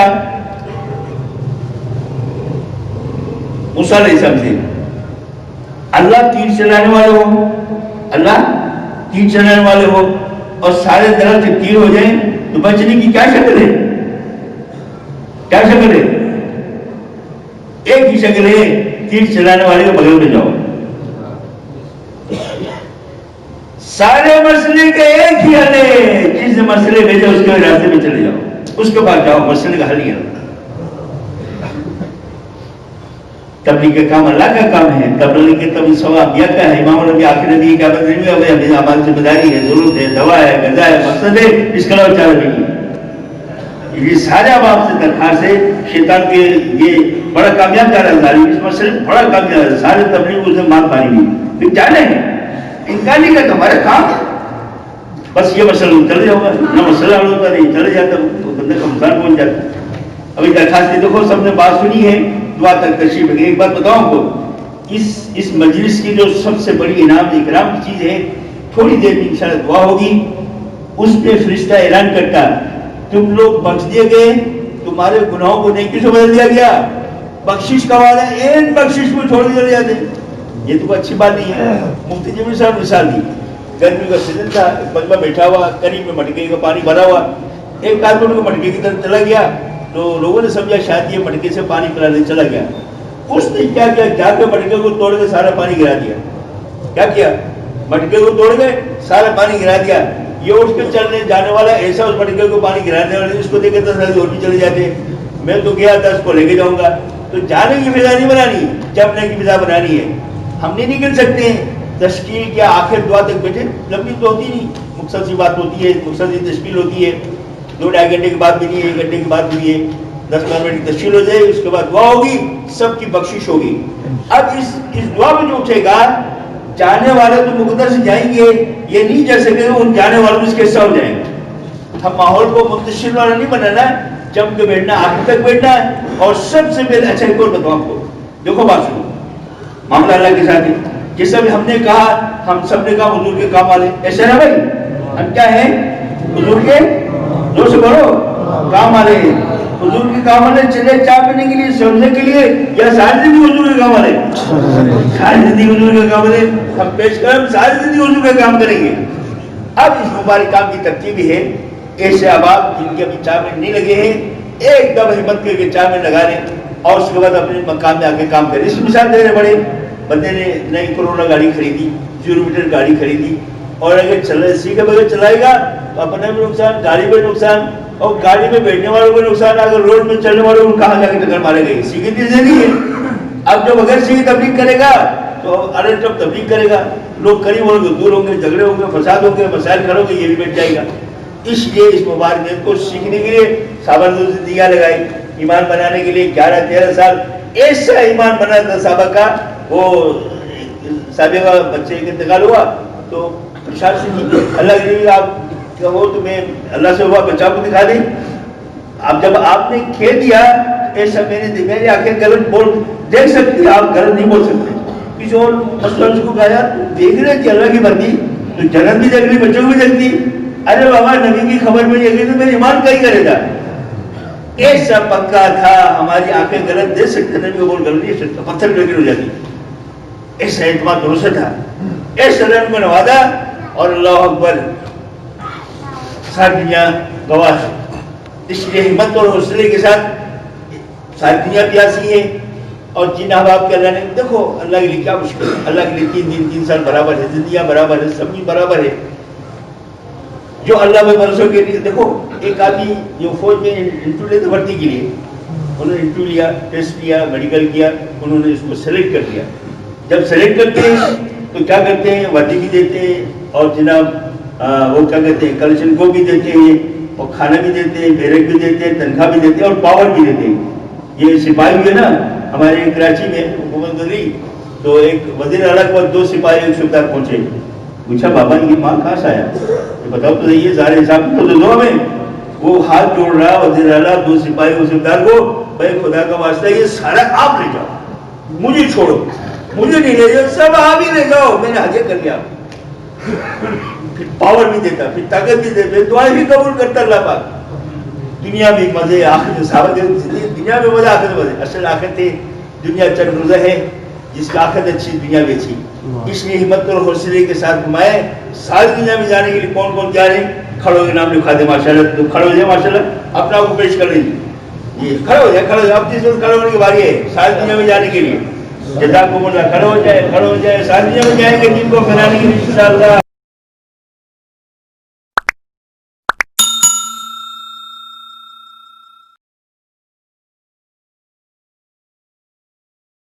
S1: موسیٰ علیہ السلام سے، اللہ تیر چلانے والے ہو، اللہ تیر چلانے والے ہو، اور سارے درخت تیر ہو جائیں تو بچنے کی کیا شکل ہے؟ کیا شکل ہے؟ ایک ہی شکل ہے، تیر چلانے والے کے بغل میں جاؤ، سارے مسئلے کا ایک ہی حل ہے، جس مسئلے بھیجا اس کے راستے میں چلے جاؤ، اس کے پاس جاؤ، مسئلے کا حل ہی ہے۔ تبلیغ کا کام اللہ کا کام ہے، تبلیغ کے تبلیغ ثواب انبیاء کا ہے، امام نبی آخر نبی کیا بات نہیں ہوئی، ہمیں ہماری ذمہ داری ہے، ضرورت ہے، دوا ہے، غذا ہے، مقصد ہے، اس کے علاوہ چارہ نہیں ہے۔ یہ سارے عوام سے درخواست ہے، شیطان کے یہ بڑا کامیاب کر رہا ہے، اس مسئلے میں بڑا کامیاب ہے، سارے تبلیغ اسے مار پانی بھی پھر جانے ہیں، انکار نہیں کرتا، ہمارا کام ہے، بس یہ مسئلہ چلے جاؤ گا، نہ مسئلہ حل ہوتا نہیں، چلے جاتا بندے کا نقصان پہنچ جاتا۔ ابھی درخواست دیکھو سب نے بات سنی ہے، دعا تک تشریف رکھیں۔ ایک بات بتاؤں آپ کو، اس مجلس کی جو سب سے بڑی انعام اکرام کی چیز ہے، تھوڑی دیر میں انشاءاللہ دعا ہوگی، اس پہ فرشتہ اعلان کرتا، تم لوگ بخش دیے گئے، تمہارے گناہوں کو نیکی سے بدل دیا گیا، بخشش کا وعدہ ایک بخشش میں چھوڑ دیا جاتے۔ یہ تو اچھی بات نہیں ہے۔ مفتی جمیل صاحب مثال دی، گرمی کا سیزن تھا، ایک بندہ بیٹھا ہوا، قریب میں مٹکے کا پانی بھرا ہوا، ایک آدمی کو مٹکے کی طرف چلا گیا، تو لوگوں نے سمجھا شاید یہ مٹکے سے پانی پلانے چلا گیا۔ اس نے کیا کیا، جا کے مٹکے کو توڑ کے سارا پانی گرا دیا۔ کیا کیا؟ مٹکے کو توڑ کے سارا پانی گرا دیا۔ یہ اٹھ کے چلنے جانے والا ایسا اس مٹکے کو پانی گرانے والے، اس کو دیکھ کے 10 آدمی اور بھی چلے جاتے، میں تو گیا 10 کو لے کے جاؤں گا۔ تو جانے کی فضا نہیں بنانی، چپنے کی فضا بنانی ہے۔ ہم نہیں نکل سکتے ہیں، تشکیل کیا آخر دعا تک بیٹھے، لمبی تو ہوتی نہیں، مختصر سی بات ہوتی ہے، مختصر سی تشکیل ہوتی ہے، 2-2.5 گھنٹے کی بات بھی نہیں ہے، 1 گھنٹے کی بات بھی ہے، 10-15 منٹ کی تشکیل ہو جائے، اس کے بعد دعا ہوگی، سب کی بخشش ہوگی۔ اب اس دعا میں جو اٹھے گا، جانے والے تو مقدر سے جائیں گے، یہ نہیں جا سکے ان جانے والوں میں اس کے حصہ ہو جائیں گے۔ ہم ماحول کو منتشر والا نہیں بنانا، جم کے بیٹھنا، آخر تک بیٹھنا ہے۔ اور سب سے پہلے اچھا ایک اور بتاؤں آپ کو، دیکھو بات سنو، معاملہ اللہ کے ساتھ ہے۔ جیسا بھی ہم نے کہا، ہم سب نے کہا حضور کے کام والے، ایسے نا بھائی، ہم کیا ہیں؟ حضور کے، زور سے بولو، کام والے ہیں۔ حضور کے کام والے چلے چائے پینے کے لیے، سونے کے لیے، یا ساری زندگی حضور کے کام والے؟ ساری زندگی حضور کے کام والے، ہم پیش کریں ساری زندگی حضور کا کام کریں گے۔ اب اس مبارک کام کی ترتیب ہے، ایسے احباب جن کے ابھی چائے میں نہیں لگے ہیں، ایک دم ہمت کر کے چائے میں لگا لیں، اور اس کے بعد اپنے مقام میں آ کے کام کریں۔ اس مثال دے رہے بڑے بندے نے نئی کرونا گاڑی خریدی، 0 میٹر گاڑی خریدی، اور اگر سیکھے بغیر چلائے گا تو اپنا بھی نقصان، گاڑی میں نقصان، اور گاڑی میں بیٹھنے والوں کو نقصان۔ اگر روڈ میں چلنے والوں کو کہاں جا کے ٹکر مارے گئے، سیکھی چیزیں نہیں ہے۔ اب جو بغیر سیکھی تبلیغ کرے گا تو ارے جب تبلیغ کرے گا، لوگ قریب ہوں گے، دور ہوں گے، جھگڑے ہوں گے، فساد ہوں گے، مسائل کھڑے ہوں گے، یہ بھی بیٹھ جائے گا۔ اس لیے اس مبارک دن کو سیکھنے کے لیے صحابہ نے زندگیاں لگائی، ایمان بنانے کے لیے 11-13 سال ایسا ایمان بنا تھا صحابہ کا۔ وہ صحابہ کا بچے کا انتقال ہوا تو پریشان سے نہیں، اللہ کے لیے آپ کہو تو میں اللہ سے ہوا بچہ کو دکھا دیں۔ اب جب آپ نے کہہ دیا ایسا، میری آنکھیں غلط بول دیکھ سکتی، آپ غلط نہیں بول سکتے۔ کسی اور مسلم کو کہا دیکھ رہے کہ اللہ کی بندی تو جنت بھی دیکھ رہی، بچوں کو بھی دیکھتی، ارے بابا نبی کی خبر میں یہ تو میرا ایمان کا ہی کرے گا۔ ایسا پکا تھا، ہماری آنکھیں غلط دیکھ سکتے، نبی کو بول غلط نہیں سکتا، پتھر ڈگر ہو جاتی۔ ایسا اعتماد بھروسہ تھا، ایسا رن میں نوازا، اور اللہ اکبر ساری دنیا گواہ ہے۔ اس لیے ہمت اور حوصلے کے ساتھ ساری دنیا پیاسی ہے، اور جن احباب کے اللہ نے، دیکھو اللہ کے لیے کیا مشکل ہے، اللہ کے لیے 3 دن 3 سال برابر ہے، زندگیاں برابر ہے، سب برابر ہے۔ جو اللہ میں بھروسوں کے لیے، دیکھو ایک آدمی جو فوج میں انٹرویو لیتے بھرتی کے لیے، انہوں نے انٹرویو لیا، ٹیسٹ لیا، میڈیکل کیا، انہوں نے اس کو سلیکٹ کر دیا۔ جب سلیکٹ کرتے ہیں تو کیا کرتے ہیں، وردی بھی دیتے ہیں، اور جناب وہ کیا کہتے ہیں، کلیکشن کو بھی دیتے ہیں، اور کھانا بھی دیتے ہیں، بیرک بھی دیتے ہیں، تنخواہ بھی دیتے ہیں، اور پاور بھی دیتے ہیں۔ یہ سپاہی ہوئے نا ہمارے کراچی میں حکومت گزری، تو تو ایک وزیر اعلیٰ کے بعد 2 سپاہی ایک صوبیدار پہنچے. پوچھا بابا یہ ماں کہاں سے آیا؟ بتاؤ تو یہ سارے حساب تو دو ہمیں. وہ ہاتھ جوڑ رہا وزیر اعلیٰ 2 سپاہی اور صوبیدار کو, بھائی خدا کا واسطہ یہ سارا آپ لے جاؤ, مجھے چھوڑو, مجھے نہیں لے جاؤ, سب آپ ہی لے جاؤ, میں نے حاضر کر لیا. پھر پاور بھی دیتا, پھر طاقت بھی دیتا, پھر دعائیں بھی قبول کرتا اللہ پاک. دنیا میں مزے, آخر صحابہ دنیا میں مزہ, آخر مزے. اصل آخرت دنیا چند روزہ ہے, جس کا آخرت اچھی دنیا بھی اچھی. اس لیے ہمت اور حوصلے کے ساتھ گھمائے. ساری دنیا میں جانے کے لیے کون کون جا رہے ہیں؟ کھڑو کے نام لکھا دے ماشاء اللہ, تو کھڑے ہو جائے ماشاء اللہ, اپنا کو پیش کر لیجیے. یہ کھڑے ہو جائے, کھڑے ہو جائے, اب جس وقت کھڑے ہونے کی باری ہے ساری دنیا میں جانے کے لیے. جزاکم اللہ, کھڑے ہو جائے, کھڑے ہو جائے, ساری دنیا میں جائیں گے جن کو پھیلانے کے لیے انشاءاللہ.